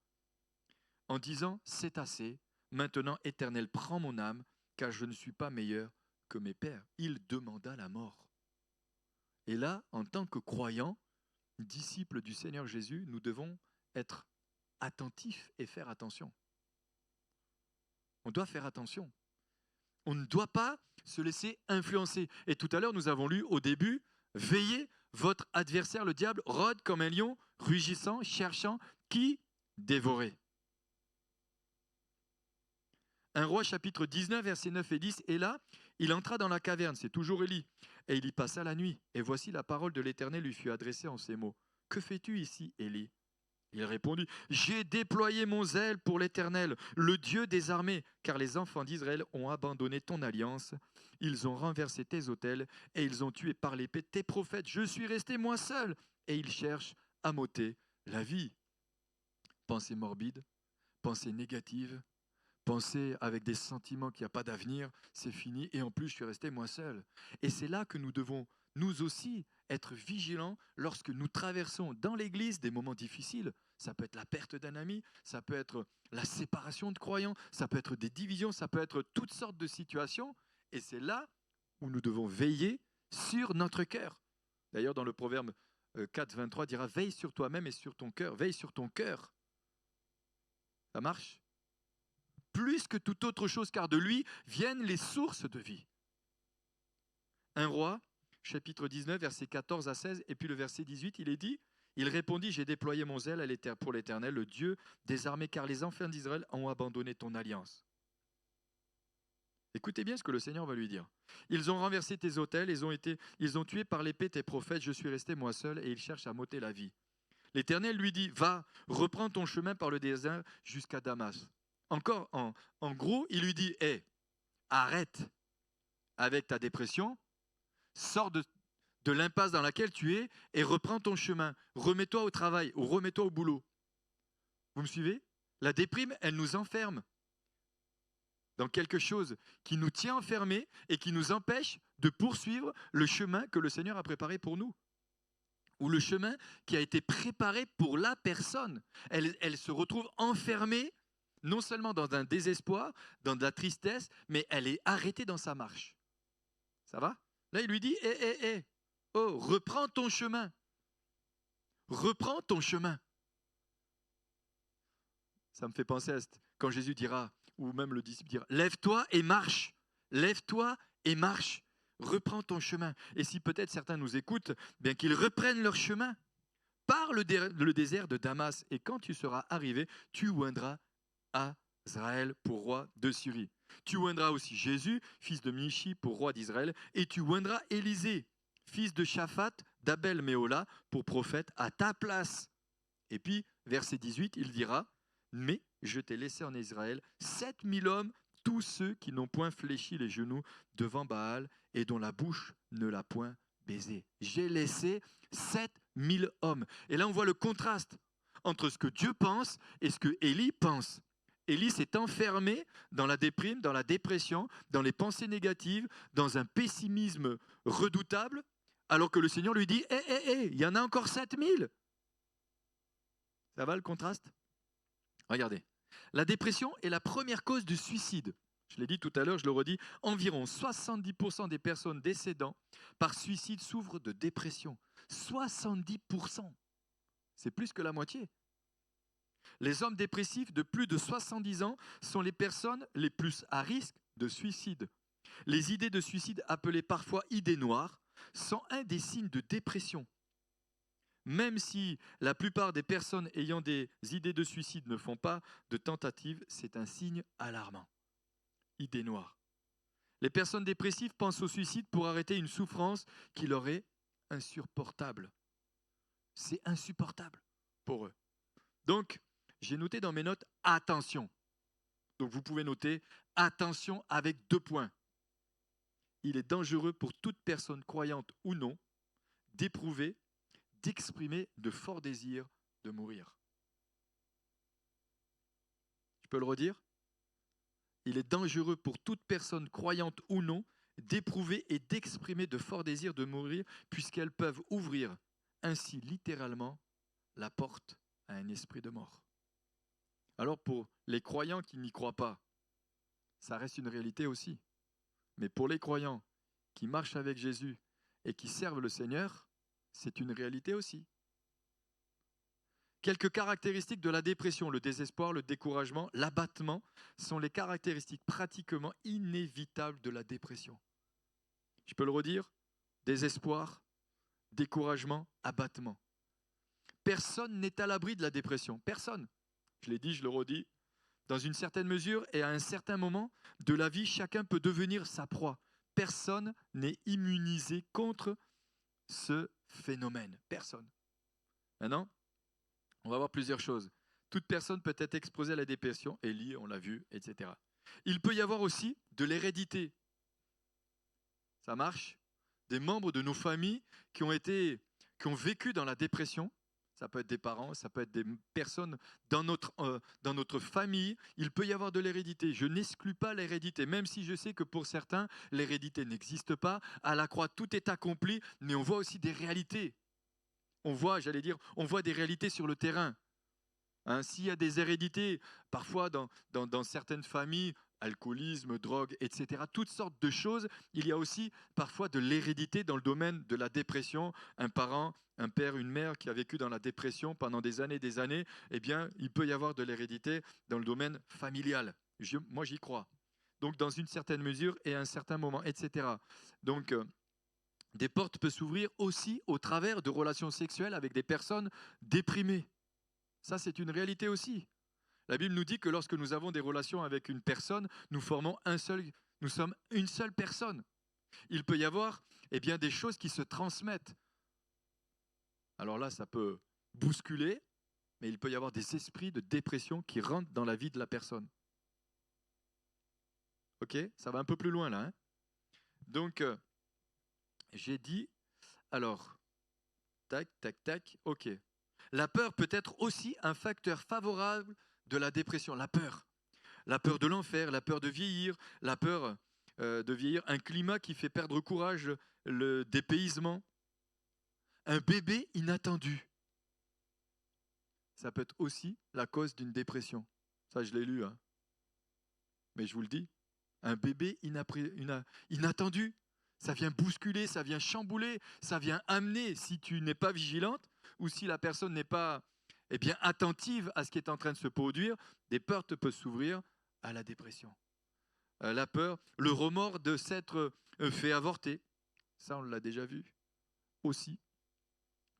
En disant, c'est assez, maintenant, Éternel, prends mon âme, car je ne suis pas meilleur que mes pères. Il demanda la mort. Et là, en tant que croyants, disciples du Seigneur Jésus, nous devons être attentifs et faire attention. On doit faire attention. On ne doit pas se laisser influencer. Et tout à l'heure, nous avons lu au début, veillez, votre adversaire, le diable, rôde comme un lion, rugissant, cherchant qui dévorer. 1 roi chapitre 19, versets 9 et 10, et là, il entra dans la caverne, c'est toujours Élie, et il y passa la nuit. Et voici la parole de l'Éternel lui fut adressée en ces mots. Que fais-tu ici, Élie? Il répondit, j'ai déployé mon zèle pour l'Éternel, le Dieu des armées, car les enfants d'Israël ont abandonné ton alliance, ils ont renversé tes autels et ils ont tué par l'épée tes prophètes. Je suis resté moi seul et ils cherchent à m'ôter la vie. Pensée morbide, pensée négative, pensée avec des sentiments qu'il n'y a pas d'avenir, c'est fini et en plus je suis resté moi seul. Et c'est là que nous devons nous aussi être vigilants lorsque nous traversons dans l'Église des moments difficiles. Ça peut être la perte d'un ami, ça peut être la séparation de croyants, ça peut être des divisions, ça peut être toutes sortes de situations. Et c'est là où nous devons veiller sur notre cœur. D'ailleurs, dans le Proverbe 4, 23, dira « Veille sur toi-même et sur ton cœur. Veille sur ton cœur. » Ça marche? Plus que toute autre chose, car de lui viennent les sources de vie. 1 roi, chapitre 19, versets 14 à 16, et puis le verset 18, il est dit, il répondit, j'ai déployé mon zèle pour l'Éternel, le Dieu des armées, car les enfants d'Israël ont abandonné ton alliance. Écoutez bien ce que le Seigneur va lui dire. Ils ont renversé tes autels, ils ont tué par l'épée tes prophètes, je suis resté moi seul, et ils cherchent à m'ôter la vie. L'Éternel lui dit, va, reprends ton chemin par le désert jusqu'à Damas. Encore, en gros, il lui dit, hé, arrête avec ta dépression, sors de l'impasse dans laquelle tu es et reprends ton chemin. Remets-toi au travail ou remets-toi au boulot. Vous me suivez? La déprime, elle nous enferme dans quelque chose qui nous tient enfermés et qui nous empêche de poursuivre le chemin que le Seigneur a préparé pour nous. Ou le chemin qui a été préparé pour la personne. Elle se retrouve enfermée, non seulement dans un désespoir, dans de la tristesse, mais elle est arrêtée dans sa marche. Ça va? Là, il lui dit, oh, reprends ton chemin. Reprends ton chemin. Ça me fait penser à quand Jésus dira, ou même le disciple dira, lève-toi et marche. Lève-toi et marche. Reprends ton chemin. Et si peut-être certains nous écoutent, bien qu'ils reprennent leur chemin par le désert de Damas. Et quand tu seras arrivé, tu oindras Azraël pour roi de Syrie. Tu oindras aussi Jésus, fils de Michi, pour roi d'Israël. Et tu oindras Élisée, fils de Shaphat, d'Abel Méola, pour prophète à ta place. Et puis, verset 18, il dira, mais je t'ai laissé en Israël 7000 hommes, tous ceux qui n'ont point fléchi les genoux devant Baal et dont la bouche ne l'a point baisé. J'ai laissé 7000 hommes. Et là, on voit le contraste entre ce que Dieu pense et ce que Élie pense. Élie s'est enfermé dans la déprime, dans la dépression, dans les pensées négatives, dans un pessimisme redoutable, alors que le Seigneur lui dit, il y en a encore 7000. Ça va le contraste? Regardez. La dépression est la première cause de suicide. Je l'ai dit tout à l'heure, je le redis, environ 70% des personnes décédant par suicide souffrent de dépression. 70%. C'est plus que la moitié. Les hommes dépressifs de plus de 70 ans sont les personnes les plus à risque de suicide. Les idées de suicide, appelées parfois idées noires, sont un des signes de dépression. Même si la plupart des personnes ayant des idées de suicide ne font pas de tentative, c'est un signe alarmant. Idée noire. Les personnes dépressives pensent au suicide pour arrêter une souffrance qui leur est insupportable. C'est insupportable pour eux. Donc, j'ai noté dans mes notes « attention ». Donc, vous pouvez noter « attention » avec 2 points. Il est dangereux pour toute personne croyante ou non d'éprouver, d'exprimer de forts désirs de mourir. Je peux le redire? Il est dangereux pour toute personne croyante ou non d'éprouver et d'exprimer de forts désirs de mourir puisqu'elles peuvent ouvrir ainsi littéralement la porte à un esprit de mort. Alors pour les croyants qui n'y croient pas, ça reste une réalité aussi. Mais pour les croyants qui marchent avec Jésus et qui servent le Seigneur, c'est une réalité aussi. Quelques caractéristiques de la dépression, le désespoir, le découragement, l'abattement, sont les caractéristiques pratiquement inévitables de la dépression. Je peux le redire? Désespoir, découragement, abattement. Personne n'est à l'abri de la dépression. Personne. Je l'ai dit, je le redis. Dans une certaine mesure et à un certain moment de la vie, chacun peut devenir sa proie. Personne n'est immunisé contre ce phénomène. Personne. Maintenant, on va voir plusieurs choses. Toute personne peut être exposée à la dépression, Élie, on l'a vu, etc. Il peut y avoir aussi de l'hérédité. Ça marche? Des membres de nos familles qui ont vécu dans la dépression. Ça peut être des parents, ça peut être des personnes dans notre famille. Il peut y avoir de l'hérédité. Je n'exclus pas l'hérédité, même si je sais que pour certains, l'hérédité n'existe pas. À la croix, tout est accompli, mais on voit aussi des réalités. On voit des réalités sur le terrain. Hein, s'il y a des hérédités, parfois dans certaines familles, alcoolisme, drogue, etc., toutes sortes de choses, il y a aussi parfois de l'hérédité dans le domaine de la dépression. Un parent, un père, une mère qui a vécu dans la dépression pendant des années, eh bien, il peut y avoir de l'hérédité dans le domaine familial. Moi, j'y crois. Donc, dans une certaine mesure et à un certain moment, etc. Donc, des portes peuvent s'ouvrir aussi au travers de relations sexuelles avec des personnes déprimées. Ça, c'est une réalité aussi. La Bible nous dit que lorsque nous avons des relations avec une personne, nous Nous sommes une seule personne. Il peut y avoir des choses qui se transmettent. Alors là, ça peut bousculer, mais il peut y avoir des esprits de dépression qui rentrent dans la vie de la personne. Ok? Ça va un peu plus loin là. Hein? Donc, j'ai dit, alors, tac, tac, tac, ok. La peur peut être aussi un facteur favorable de la dépression. La peur de l'enfer, la peur de vieillir, la peur de vieillir, un climat qui fait perdre courage, le dépaysement, un bébé inattendu. Ça peut être aussi la cause d'une dépression. Ça, je l'ai lu, hein. Mais je vous le dis, un bébé inattendu, ça vient bousculer, ça vient chambouler, ça vient amener, si tu n'es pas vigilante ou si la personne n'est pas attentive à ce qui est en train de se produire, des portes peuvent s'ouvrir à la dépression. La peur, le remords de s'être fait avorter, ça on l'a déjà vu aussi.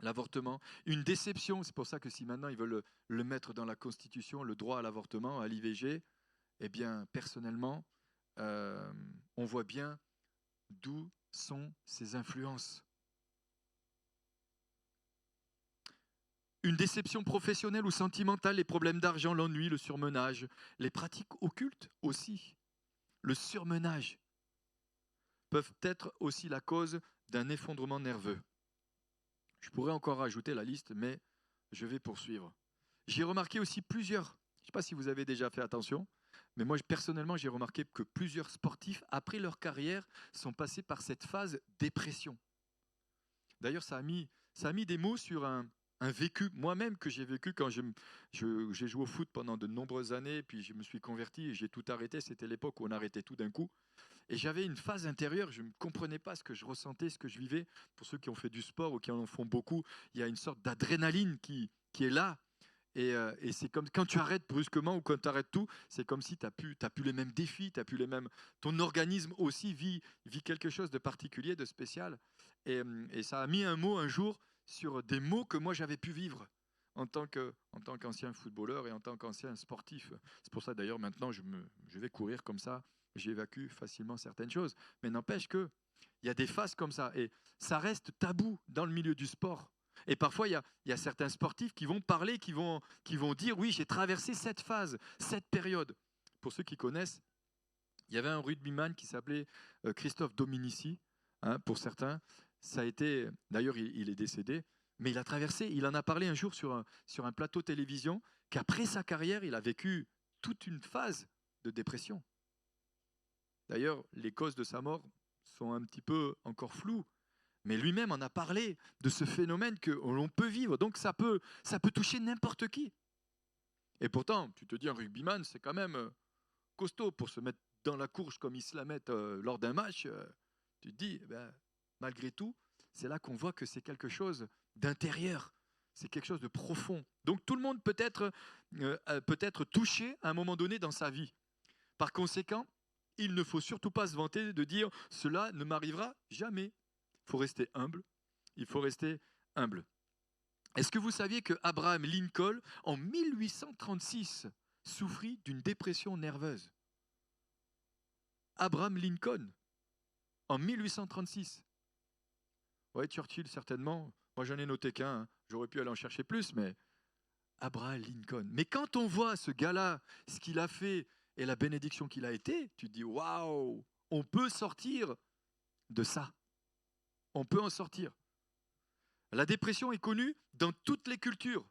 L'avortement, une déception, c'est pour ça que si maintenant ils veulent le mettre dans la Constitution, le droit à l'avortement, à l'IVG, personnellement, on voit bien d'où sont ces influences. Une déception professionnelle ou sentimentale, les problèmes d'argent, l'ennui, le surmenage, les pratiques occultes aussi, le surmenage, peuvent être aussi la cause d'un effondrement nerveux. Je pourrais encore rajouter la liste, mais je vais poursuivre. J'ai remarqué aussi plusieurs, je ne sais pas si vous avez déjà fait attention, mais moi personnellement j'ai remarqué que plusieurs sportifs, après leur carrière, sont passés par cette phase dépression. D'ailleurs, ça a mis des mots sur un vécu, moi-même que j'ai vécu quand j'ai joué au foot pendant de nombreuses années, puis je me suis converti et j'ai tout arrêté. C'était l'époque où on arrêtait tout d'un coup. Et j'avais une phase intérieure, je ne comprenais pas ce que je ressentais, ce que je vivais. Pour ceux qui ont fait du sport ou qui en font beaucoup, il y a une sorte d'adrénaline qui est là. Et c'est comme quand tu arrêtes brusquement ou quand tu arrêtes tout, c'est comme si tu n'as plus les mêmes défis, t'as plus les mêmes... ton organisme aussi vit quelque chose de particulier, de spécial. Et ça a mis un mot un jour sur des mots que moi j'avais pu vivre en tant qu'ancien footballeur et en tant qu'ancien sportif. C'est pour ça d'ailleurs maintenant je vais courir comme ça, j'évacue facilement certaines choses. Mais n'empêche qu'il y a des phases comme ça et ça reste tabou dans le milieu du sport. Et parfois, il y a certains sportifs qui vont parler, qui vont dire, oui, j'ai traversé cette phase, cette période. Pour ceux qui connaissent, il y avait un rugbyman qui s'appelait Christophe Dominici, hein, pour certains. Ça a été, d'ailleurs, il est décédé, mais il a traversé, il en a parlé un jour sur un plateau télévision, qu'après sa carrière, il a vécu toute une phase de dépression. D'ailleurs, les causes de sa mort sont un petit peu encore floues. Mais lui-même en a parlé de ce phénomène que l'on peut vivre. Donc ça peut toucher n'importe qui. Et pourtant, tu te dis, un rugbyman, c'est quand même costaud pour se mettre dans la courge comme ils se la mettent lors d'un match. Tu te dis, malgré tout, c'est là qu'on voit que c'est quelque chose d'intérieur. C'est quelque chose de profond. Donc tout le monde peut être touché à un moment donné dans sa vie. Par conséquent, il ne faut surtout pas se vanter de dire, cela ne m'arrivera jamais. Il faut rester humble. Il faut rester humble. Est-ce que vous saviez que Abraham Lincoln, en 1836, souffrit d'une dépression nerveuse? Abraham Lincoln, en 1836. Oui, Churchill, certainement. Moi, j'en ai noté qu'un. Hein. J'aurais pu aller en chercher plus, mais Abraham Lincoln. Mais quand on voit ce gars-là, ce qu'il a fait et la bénédiction qu'il a été, tu te dis, waouh, on peut sortir de ça. On peut en sortir. La dépression est connue dans toutes les cultures.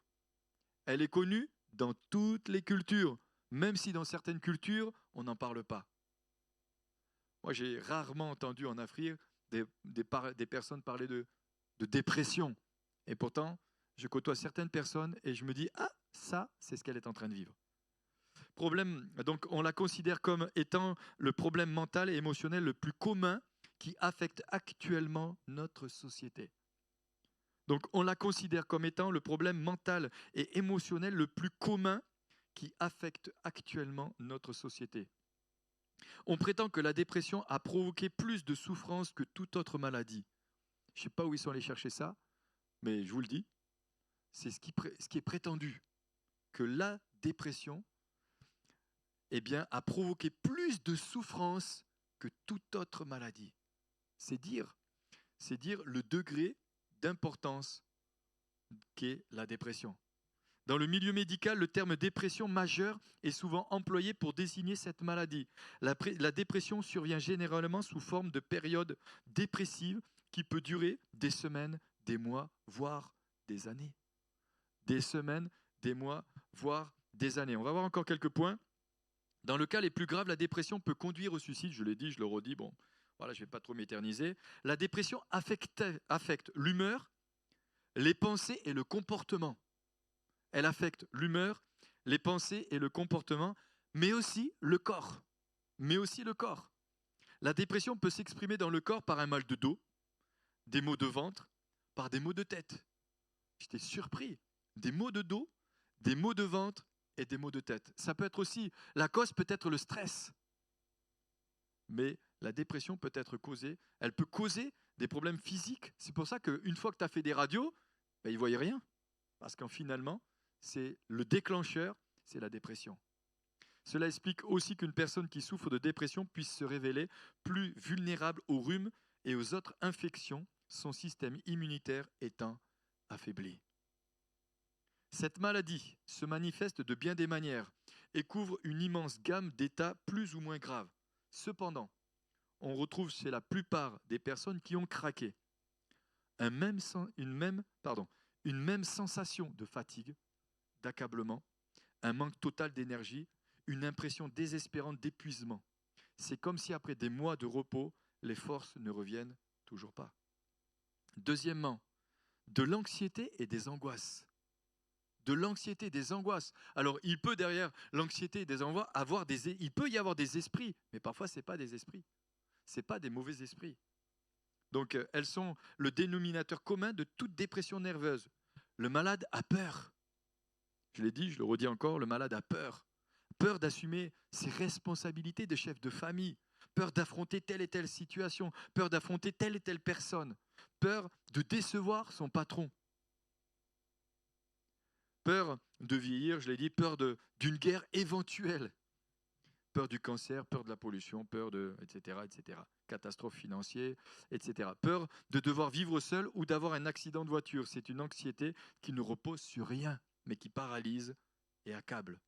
Elle est connue dans toutes les cultures, même si dans certaines cultures, on n'en parle pas. Moi, j'ai rarement entendu en Afrique des personnes parler de dépression. Et pourtant, je côtoie certaines personnes et je me dis, ah, ça, c'est ce qu'elle est en train de vivre. Problème, donc on la considère comme étant le problème mental et émotionnel le plus commun qui affecte actuellement notre société. Donc on la considère comme étant le problème mental et émotionnel le plus commun qui affecte actuellement notre société. On prétend que la dépression a provoqué plus de souffrance que toute autre maladie. Je ne sais pas où ils sont allés chercher ça, mais je vous le dis, c'est ce qui est prétendu, que la dépression a provoqué plus de souffrance que toute autre maladie. C'est dire le degré d'importance qu'est la dépression. Dans le milieu médical, le terme dépression majeure est souvent employé pour désigner cette maladie. La dépression survient généralement sous forme de période dépressive qui peut durer des semaines, des mois, voire des années. Des semaines, des mois, voire des années. On va voir encore quelques points. Dans le cas les plus graves, la dépression peut conduire au suicide. Je l'ai dit, je le redis. Bon, voilà, je ne vais pas trop m'éterniser. La dépression affecte l'humeur, les pensées et le comportement. Elle affecte l'humeur, les pensées et le comportement, mais aussi le corps. La dépression peut s'exprimer dans le corps par un mal de dos, des maux de ventre, par des maux de tête. J'étais surpris. Des maux de dos, des maux de ventre et des maux de tête. Ça peut être aussi, la cause peut être le stress. Mais la dépression peut être causée, elle peut causer des problèmes physiques. C'est pour ça qu'une fois que tu as fait des radios, ils ne voyaient rien. Parce qu'en finalement, c'est le déclencheur, c'est la dépression. Cela explique aussi qu'une personne qui souffre de dépression puisse se révéler plus vulnérable au rhume et aux autres infections, son système immunitaire étant affaibli. Cette maladie se manifeste de bien des manières et couvre une immense gamme d'états plus ou moins graves. Cependant, on retrouve chez la plupart des personnes qui ont craqué une même sensation de fatigue, d'accablement, un manque total d'énergie, une impression désespérante d'épuisement. C'est comme si après des mois de repos, les forces ne reviennent toujours pas. Deuxièmement, de l'anxiété et des angoisses. De l'anxiété, des angoisses. Alors, il peut derrière l'anxiété et des angoisses il peut y avoir des esprits, mais parfois ce n'est pas des esprits. Ce n'est pas des mauvais esprits. Donc, elles sont le dénominateur commun de toute dépression nerveuse. Le malade a peur. Je l'ai dit, je le redis encore, le malade a peur. Peur d'assumer ses responsabilités de chef de famille. Peur d'affronter telle et telle situation. Peur d'affronter telle et telle personne. Peur de décevoir son patron. Peur de vieillir, je l'ai dit, peur d'une guerre éventuelle. Peur du cancer, peur de la pollution, peur de, etc., etc. Catastrophe financière, etc. Peur de devoir vivre seul ou d'avoir un accident de voiture. C'est une anxiété qui ne repose sur rien, mais qui paralyse et accable.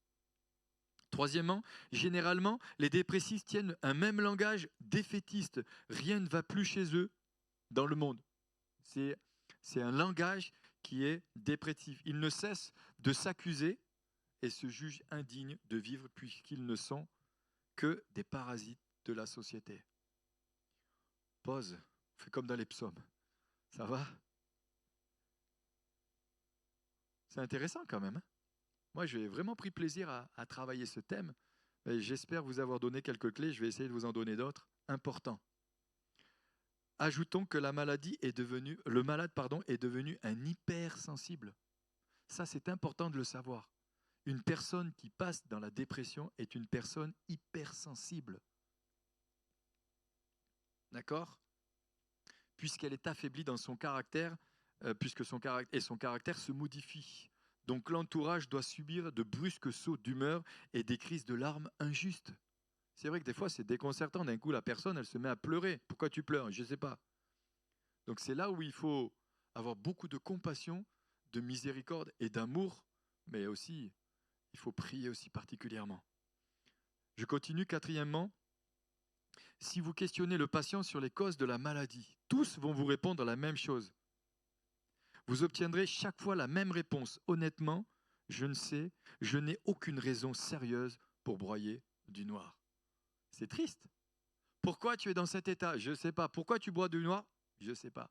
Troisièmement, généralement, les dépressifs tiennent un même langage défaitiste. Rien ne va plus chez eux dans le monde. C'est un langage qui est dépressif. Ils ne cessent de s'accuser et se jugent indignes de vivre puisqu'ils ne sont que des parasites de la société. Pause, fais comme dans les psaumes. Ça va? C'est intéressant quand même. Hein? Moi, j'ai vraiment pris plaisir à travailler ce thème. Et j'espère vous avoir donné quelques clés. Je vais essayer de vous en donner d'autres importants. Ajoutons que le malade est devenu un hypersensible. Ça, c'est important de le savoir. Une personne qui passe dans la dépression est une personne hypersensible. D'accord? Puisqu'elle est affaiblie dans son caractère, puisque son caractère se modifie. Donc l'entourage doit subir de brusques sauts d'humeur et des crises de larmes injustes. C'est vrai que des fois, c'est déconcertant. D'un coup, la personne, elle se met à pleurer. Pourquoi tu pleures? Je ne sais pas. Donc c'est là où il faut avoir beaucoup de compassion, de miséricorde et d'amour, mais aussi, il faut prier aussi particulièrement. Je continue. Quatrièmement, si vous questionnez le patient sur les causes de la maladie, tous vont vous répondre la même chose. Vous obtiendrez chaque fois la même réponse. Honnêtement, je ne sais, je n'ai aucune raison sérieuse pour broyer du noir. C'est triste. Pourquoi tu es dans cet état? Je ne sais pas. Pourquoi tu bois du noir? Je ne sais pas.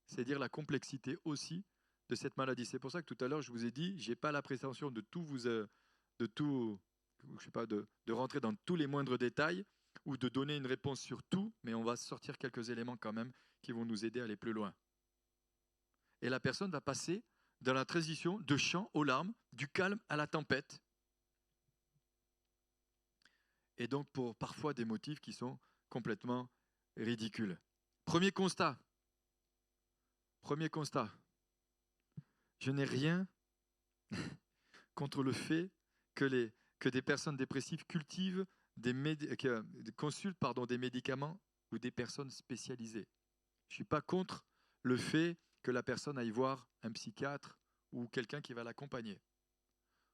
C'est dire la complexité aussi de cette maladie. C'est pour ça que tout à l'heure, je vous ai dit, je n'ai pas la prétention de rentrer dans tous les moindres détails ou de donner une réponse sur tout, mais on va sortir quelques éléments quand même qui vont nous aider à aller plus loin. Et la personne va passer dans la transition de chant aux larmes, du calme à la tempête. Et donc pour parfois des motifs qui sont complètement ridicules. Premier constat. Je n'ai rien contre le fait que des personnes dépressives cultivent consulte des médicaments ou des personnes spécialisées. Je ne suis pas contre le fait que la personne aille voir un psychiatre ou quelqu'un qui va l'accompagner.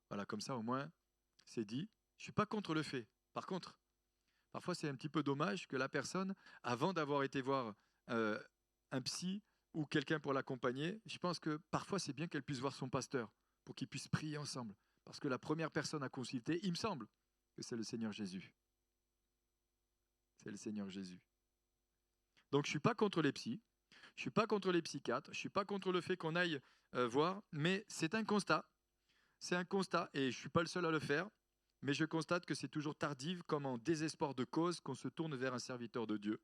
Voilà, comme ça au moins, c'est dit. Je ne suis pas contre le fait. Par contre, parfois c'est un petit peu dommage que la personne, avant d'avoir été voir euh, un psy ou quelqu'un pour l'accompagner, je pense que parfois c'est bien qu'elle puisse voir son pasteur pour qu'ils puissent prier ensemble. Parce que la première personne à consulter, il me semble que c'est le Seigneur Jésus. C'est le Seigneur Jésus. Donc je ne suis pas contre les psys, je ne suis pas contre les psychiatres, je ne suis pas contre le fait qu'on aille voir, mais c'est un constat. C'est un constat, et je ne suis pas le seul à le faire, mais je constate que c'est toujours tardif, comme en désespoir de cause, qu'on se tourne vers un serviteur de Dieu.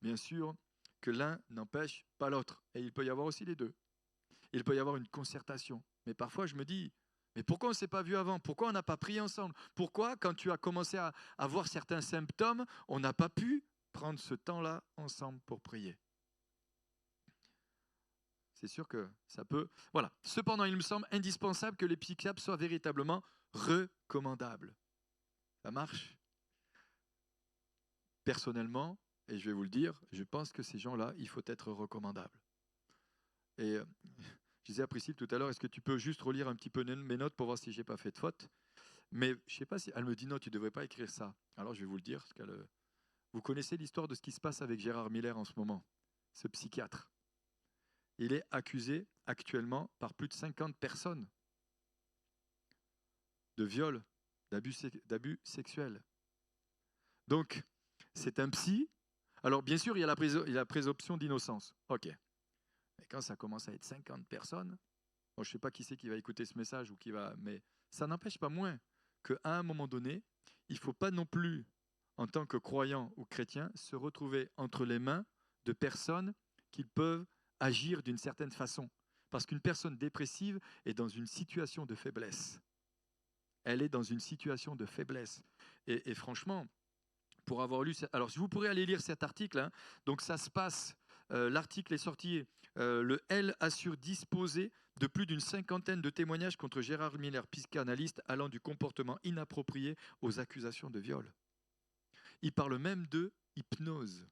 Bien sûr que l'un n'empêche pas l'autre, et il peut y avoir aussi les deux. Il peut y avoir une concertation. Mais parfois, je me dis, mais pourquoi on ne s'est pas vu avant? Pourquoi on n'a pas prié ensemble? Pourquoi, quand tu as commencé à avoir certains symptômes, on n'a pas pu prendre ce temps-là ensemble pour prier? C'est sûr que ça peut... Voilà. Cependant, il me semble indispensable que les psychiatres soient véritablement recommandables. Ça marche? Personnellement, et je vais vous le dire, je pense que ces gens-là, il faut être recommandables. Et je disais à Priscille tout à l'heure, est-ce que tu peux juste relire un petit peu mes notes pour voir si je n'ai pas fait de faute? Mais je ne sais pas si... Elle me dit non, tu ne devrais pas écrire ça. Alors je vais vous le dire. Parce qu'elle... Vous connaissez l'histoire de ce qui se passe avec Gérard Miller en ce moment, ce psychiatre. Il est accusé actuellement par plus de 50 personnes de viol, d'abus sexuels. Donc, c'est un psy. Alors, bien sûr, il y a la présomption d'innocence. OK. Et quand ça commence à être 50 personnes, bon, je ne sais pas qui c'est qui va écouter ce message ou qui va, mais ça n'empêche pas moins qu'à un moment donné, il ne faut pas non plus, en tant que croyant ou chrétien, se retrouver entre les mains de personnes qui peuvent agir d'une certaine façon. Parce qu'une personne dépressive est dans une situation de faiblesse. Elle est dans une situation de faiblesse. Et franchement, pour avoir lu... Alors, si vous pourrez aller lire cet article, hein, donc ça se passe, l'article est sorti, le L assure disposer de plus d'une cinquantaine de témoignages contre Gérard Miller, psychanalyste, allant du comportement inapproprié aux accusations de viol. Il parle même de hypnose.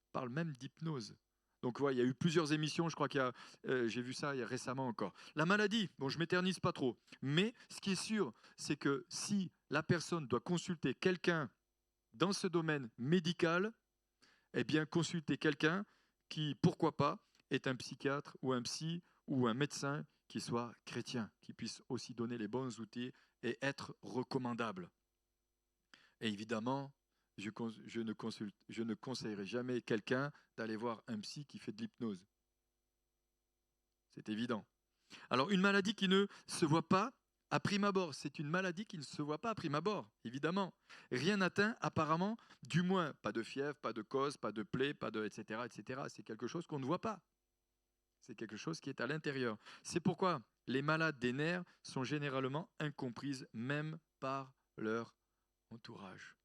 Il parle même d'hypnose. Donc, ouais, il y a eu plusieurs émissions, je crois qu'il y a, j'ai vu ça il y a récemment encore. La maladie, bon, je m'éternise pas trop, mais ce qui est sûr, c'est que si la personne doit consulter quelqu'un dans ce domaine médical, eh bien, consulter quelqu'un qui, pourquoi pas, est un psychiatre ou un psy ou un médecin qui soit chrétien, qui puisse aussi donner les bons outils et être recommandable. Et évidemment, je ne conseillerais jamais quelqu'un d'aller voir un psy qui fait de l'hypnose. C'est évident. Alors, une maladie qui ne se voit pas à prime abord, c'est une maladie qui ne se voit pas à prime abord, évidemment. Rien n'atteint apparemment, du moins, pas de fièvre, pas de cause, pas de plaie, pas de etc., etc. C'est quelque chose qu'on ne voit pas. C'est quelque chose qui est à l'intérieur. C'est pourquoi les malades des nerfs sont généralement incomprises, même par leur entourage.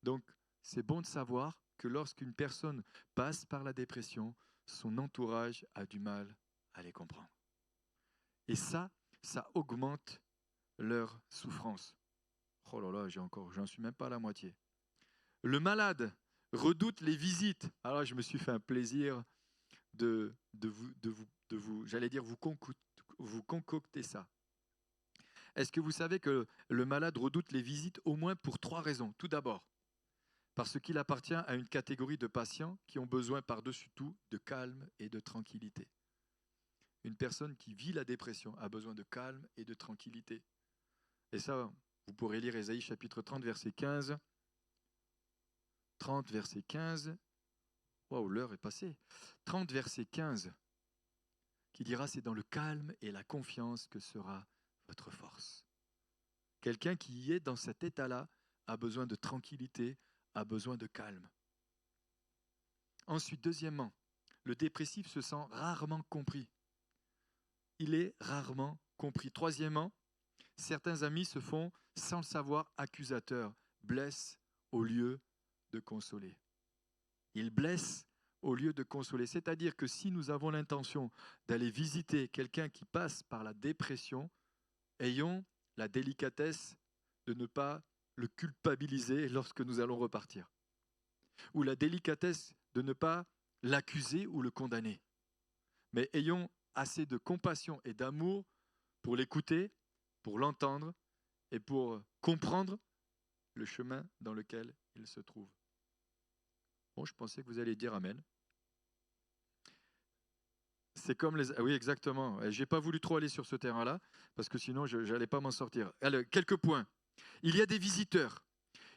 Donc, c'est bon de savoir que lorsqu'une personne passe par la dépression, son entourage a du mal à les comprendre. Et ça augmente leur souffrance. Oh là là, j'en suis même pas à la moitié. Le malade redoute les visites. Alors, je me suis fait un plaisir de vous j'allais dire, vous concocter ça. Est-ce que vous savez que le malade redoute les visites au moins pour 3 raisons? Tout d'abord, parce qu'il appartient à une catégorie de patients qui ont besoin par-dessus tout de calme et de tranquillité. Une personne qui vit la dépression a besoin de calme et de tranquillité. Et ça, vous pourrez lire Ésaïe chapitre 30, verset 15. 30, verset 15. Waouh, l'heure est passée. 30, verset 15, qui dira, c'est dans le calme et la confiance que sera votre force. Quelqu'un qui est dans cet état-là a besoin de tranquillité, a besoin de calme. Ensuite, deuxièmement, le dépressif se sent rarement compris. Il est rarement compris. Troisièmement, certains amis se font, sans le savoir, accusateurs, blessent au lieu de consoler. Ils blessent au lieu de consoler. C'est-à-dire que si nous avons l'intention d'aller visiter quelqu'un qui passe par la dépression, ayons la délicatesse de ne pas le culpabiliser lorsque nous allons repartir. Ou la délicatesse de ne pas l'accuser ou le condamner. Mais ayons assez de compassion et d'amour pour l'écouter, pour l'entendre et pour comprendre le chemin dans lequel il se trouve. Bon, je pensais que vous alliez dire Amen. C'est comme les... Oui, exactement. Je n'ai pas voulu trop aller sur ce terrain-là, parce que sinon, je n'allais pas m'en sortir. Alors, quelques points. Il y a des visiteurs.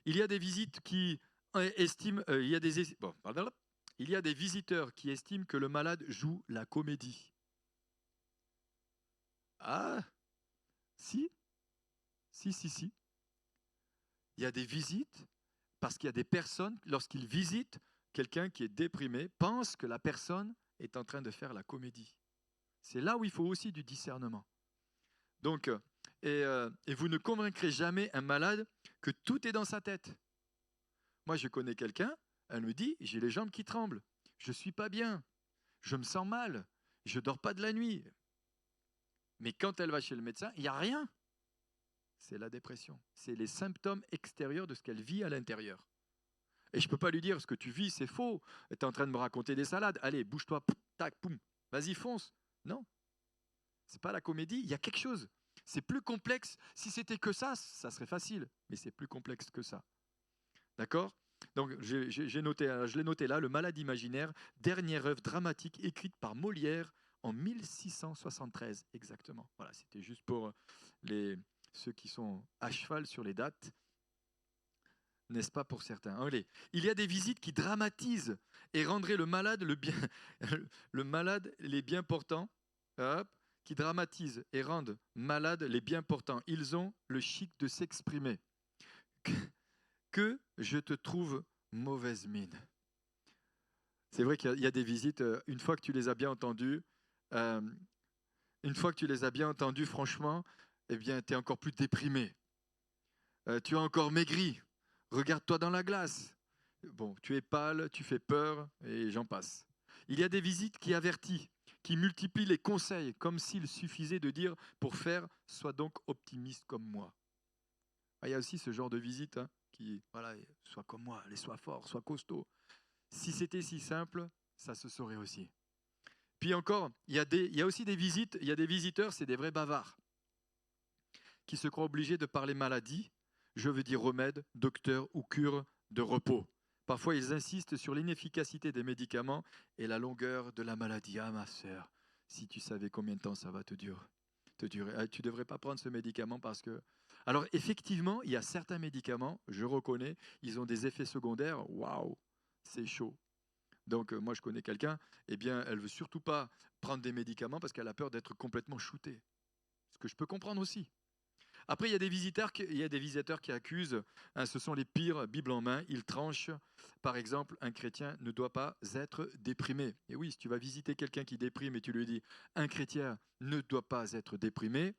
Il y a des visites qui estiment... il y a des visiteurs qui estiment que le malade joue la comédie. Ah, si. Si. Il y a des visites, parce qu'il y a des personnes, lorsqu'ils visitent quelqu'un qui est déprimé, pensent que la personne est en train de faire la comédie. C'est là où il faut aussi du discernement. Donc, et vous ne convaincrez jamais un malade que tout est dans sa tête. Moi, je connais quelqu'un, elle me dit, j'ai les jambes qui tremblent, je ne suis pas bien, je me sens mal, je ne dors pas de la nuit. Mais quand elle va chez le médecin, il n'y a rien. C'est la dépression. C'est les symptômes extérieurs de ce qu'elle vit à l'intérieur. Et je ne peux pas lui dire, ce que tu vis, c'est faux. Tu es en train de me raconter des salades. Allez, bouge-toi, poum, tac, poum. Vas-y, fonce. Non. Ce n'est pas la comédie, il y a quelque chose. C'est plus complexe. Si c'était que ça serait facile. Mais c'est plus complexe que ça. D'accord ? Donc, j'ai noté, je l'ai noté là, Le Malade imaginaire, dernière œuvre dramatique écrite par Molière en 1673, exactement. Voilà, c'était juste pour ceux qui sont à cheval sur les dates. N'est-ce pas pour certains? Allez. Il y a des visites qui dramatisent et rendraient le malade le malade les bien portants, hop, qui dramatisent et rendent malades les bien portants. Ils ont le chic de s'exprimer. Que je te trouve mauvaise mine. C'est vrai qu'il y a des visites, une fois que tu les as bien entendues, franchement, eh bien, tu es encore plus déprimé. Tu as encore maigri. Regarde-toi dans la glace. Bon, tu es pâle, tu fais peur, et j'en passe. Il y a des visites qui avertissent, qui multiplient les conseils, comme s'il suffisait de dire pour faire, sois donc optimiste comme moi. Il y a aussi ce genre de visite qui, voilà, sois comme moi, allez, sois fort, sois costaud. Si c'était si simple, ça se saurait aussi. Puis encore, il y a aussi des visites, il y a des visiteurs, c'est des vrais bavards, qui se croient obligés de parler maladie, je veux dire remède, docteur ou cure de repos. Parfois, ils insistent sur l'inefficacité des médicaments et la longueur de la maladie. Ah, ma sœur, si tu savais combien de temps ça va te durer. Tu ne devrais pas prendre ce médicament parce que... Alors, effectivement, il y a certains médicaments, je reconnais, ils ont des effets secondaires. Waouh, c'est chaud. Donc, moi, je connais quelqu'un, eh bien, elle ne veut surtout pas prendre des médicaments parce qu'elle a peur d'être complètement shootée. Ce que je peux comprendre aussi. Après, il y a des visiteurs qui accusent, ce sont les pires, Bible en main, ils tranchent. Par exemple, un chrétien ne doit pas être déprimé. Et oui, si tu vas visiter quelqu'un qui déprime et tu lui dis, un chrétien ne doit pas être déprimé,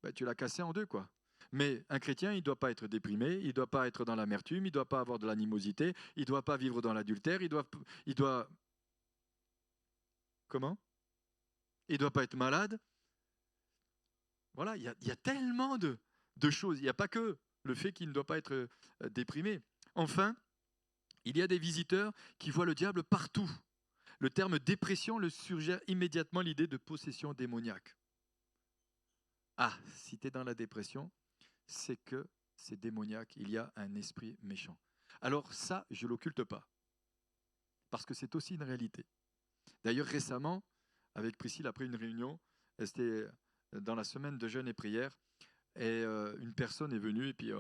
ben, tu l'as cassé en deux, quoi. Mais un chrétien, il ne doit pas être déprimé, il ne doit pas être dans l'amertume, il ne doit pas avoir de l'animosité, il ne doit pas vivre dans l'adultère, il doit... Comment ? Il ne doit pas être malade. Voilà, il y a tellement de choses. Il n'y a pas que le fait qu'il ne doit pas être déprimé. Enfin, il y a des visiteurs qui voient le diable partout. Le terme dépression le suggère immédiatement l'idée de possession démoniaque. Ah, si tu es dans la dépression, c'est que c'est démoniaque, il y a un esprit méchant. Alors ça, je ne l'occulte pas, parce que c'est aussi une réalité. D'ailleurs, récemment, avec Priscille, après une réunion, c'était dans la semaine de jeûne et prière, et une personne est venue, et puis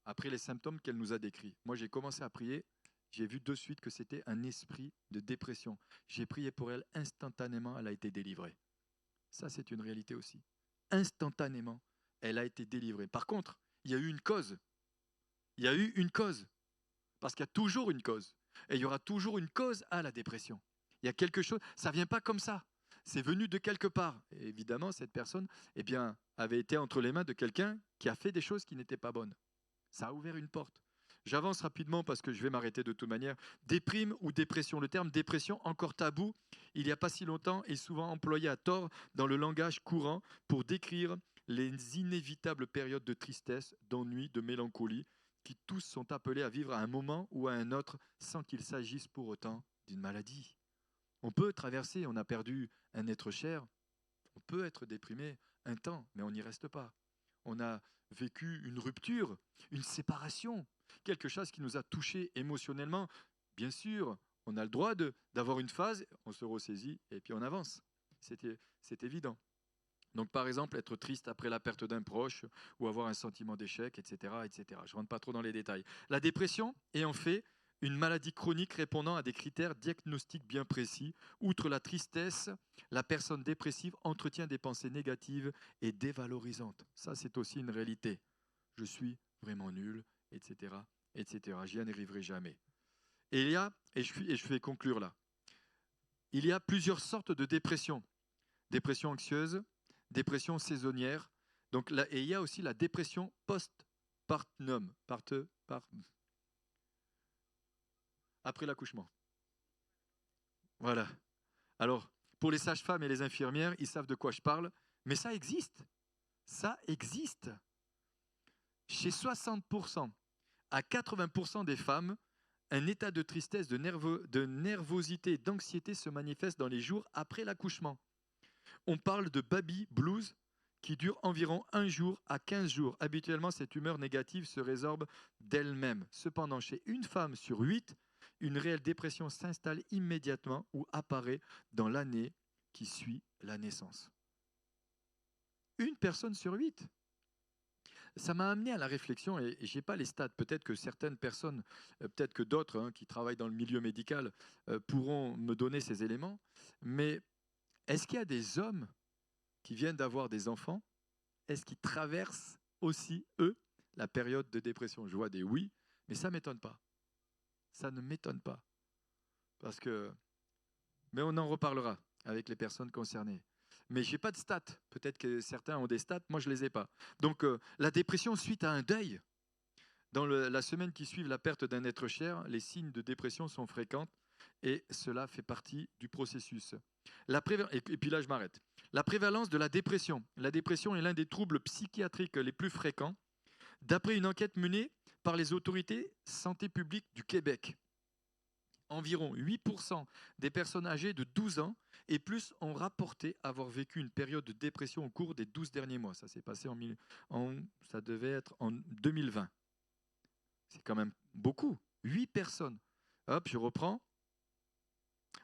après les symptômes qu'elle nous a décrits, moi j'ai commencé à prier, j'ai vu de suite que c'était un esprit de dépression. J'ai prié pour elle, instantanément, elle a été délivrée. Ça, c'est une réalité aussi. Instantanément, elle a été délivrée. Par contre, il y a eu une cause. Il y a eu une cause. Parce qu'il y a toujours une cause. Et il y aura toujours une cause à la dépression. Il y a quelque chose, ça ne vient pas comme ça. C'est venu de quelque part. Et évidemment, cette personne avait été entre les mains de quelqu'un qui a fait des choses qui n'étaient pas bonnes. Ça a ouvert une porte. J'avance rapidement parce que je vais m'arrêter de toute manière. Déprime ou dépression. Le terme dépression, encore tabou, il n'y a pas si longtemps, est souvent employé à tort dans le langage courant pour décrire les inévitables périodes de tristesse, d'ennui, de mélancolie, qui tous sont appelés à vivre à un moment ou à un autre sans qu'il s'agisse pour autant d'une maladie. On peut traverser, on a perdu un être cher, on peut être déprimé un temps, mais on n'y reste pas. On a vécu une rupture, une séparation, quelque chose qui nous a touchés émotionnellement. Bien sûr, on a le droit d'avoir une phase, on se ressaisit et puis on avance. C'est évident. Donc par exemple, être triste après la perte d'un proche ou avoir un sentiment d'échec, etc., etc. Je ne rentre pas trop dans les détails. La dépression est en fait une maladie chronique répondant à des critères diagnostiques bien précis. Outre la tristesse, la personne dépressive entretient des pensées négatives et dévalorisantes. Ça, c'est aussi une réalité. Je suis vraiment nul, etc., etc. J'y arriverai jamais. Et je vais conclure là, il y a plusieurs sortes de dépression. Dépression anxieuse, dépression saisonnière. Donc, et il y a aussi la dépression postpartum, après l'accouchement. Voilà. Alors, pour les sages-femmes et les infirmières, ils savent de quoi je parle, mais ça existe. Ça existe. Chez 60% à 80% des femmes, un état de tristesse, de nervosité, d'anxiété se manifeste dans les jours après l'accouchement. On parle de baby blues qui dure environ 1 jour à 15 jours. Habituellement, cette humeur négative se résorbe d'elle-même. Cependant, chez une femme sur 8, une réelle dépression s'installe immédiatement ou apparaît dans l'année qui suit la naissance. Une personne sur 8. Ça m'a amené à la réflexion, et je n'ai pas les stats, peut-être que certaines personnes, peut-être que d'autres qui travaillent dans le milieu médical pourront me donner ces éléments, mais est-ce qu'il y a des hommes qui viennent d'avoir des enfants, est-ce qu'ils traversent aussi, eux, la période de dépression? Je vois des oui, mais ça ne m'étonne pas. Ça ne m'étonne pas. Parce que... Mais on en reparlera avec les personnes concernées. Mais je n'ai pas de stats. Peut-être que certains ont des stats, moi je ne les ai pas. Donc la dépression suite à un deuil. Dans la semaine qui suit la perte d'un être cher, les signes de dépression sont fréquents et cela fait partie du processus. Et puis là, je m'arrête. La prévalence de la dépression. La dépression est l'un des troubles psychiatriques les plus fréquents, d'après une enquête menée par les autorités santé publique du Québec. Environ 8% des personnes âgées de 12 ans et plus ont rapporté avoir vécu une période de dépression au cours des 12 derniers mois. Ça s'est passé ça devait être en 2020. C'est quand même beaucoup. 8 personnes. Hop, je reprends.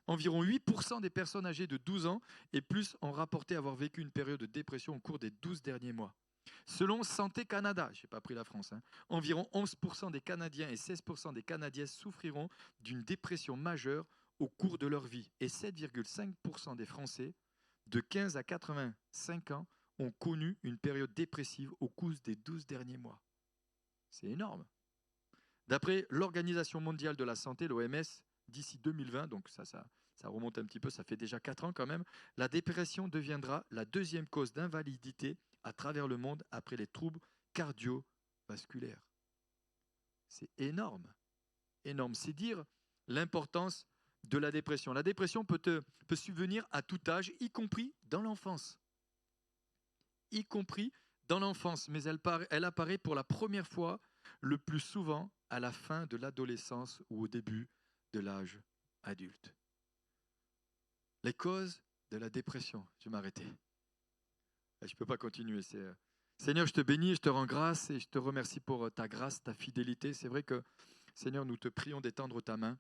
Environ 8% des personnes âgées de 12 ans et plus ont rapporté avoir vécu une période de dépression au cours des 12 derniers mois. Selon Santé Canada, je n'ai pas pris la France, environ 11% des Canadiens et 16% des Canadiennes souffriront d'une dépression majeure au cours de leur vie. Et 7,5% des Français de 15 à 85 ans ont connu une période dépressive au cours des 12 derniers mois. C'est énorme. D'après l'Organisation mondiale de la santé, l'OMS, d'ici 2020, donc ça remonte un petit peu, ça fait déjà 4 ans quand même, la dépression deviendra la deuxième cause d'invalidité à travers le monde après les troubles cardiovasculaires. C'est énorme, énorme. C'est dire l'importance de la dépression. La dépression peut subvenir à tout âge, y compris dans l'enfance. Y compris dans l'enfance, mais elle apparaît pour la première fois le plus souvent à la fin de l'adolescence ou au début de l'âge adulte. Les causes de la dépression. Je vais m'arrêter. Je ne peux pas continuer. Seigneur, je te bénis, je te rends grâce et je te remercie pour ta grâce, ta fidélité. C'est vrai que, Seigneur, nous te prions d'étendre ta main.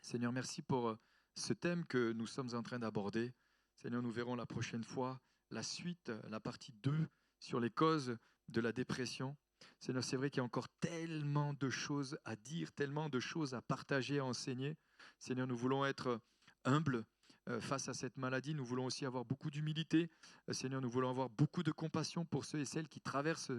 Seigneur, merci pour ce thème que nous sommes en train d'aborder. Seigneur, nous verrons la prochaine fois la suite, la partie 2 sur les causes de la dépression. Seigneur, c'est vrai qu'il y a encore tellement de choses à dire, tellement de choses à partager, à enseigner. Seigneur, nous voulons être humbles face à cette maladie. Nous voulons aussi avoir beaucoup d'humilité. Seigneur, nous voulons avoir beaucoup de compassion pour ceux et celles qui traversent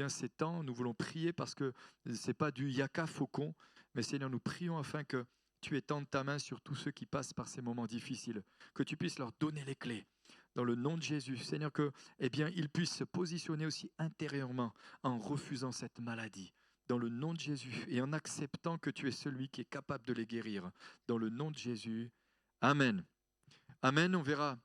ces temps. Nous voulons prier parce que ce n'est pas du yaka faucon, mais Seigneur, nous prions afin que tu étendes ta main sur tous ceux qui passent par ces moments difficiles, que tu puisses leur donner les clés. Dans le nom de Jésus, Seigneur, que ils puissent se positionner aussi intérieurement en refusant cette maladie. Dans le nom de Jésus et en acceptant que tu es celui qui est capable de les guérir. Dans le nom de Jésus. Amen. Amen. On verra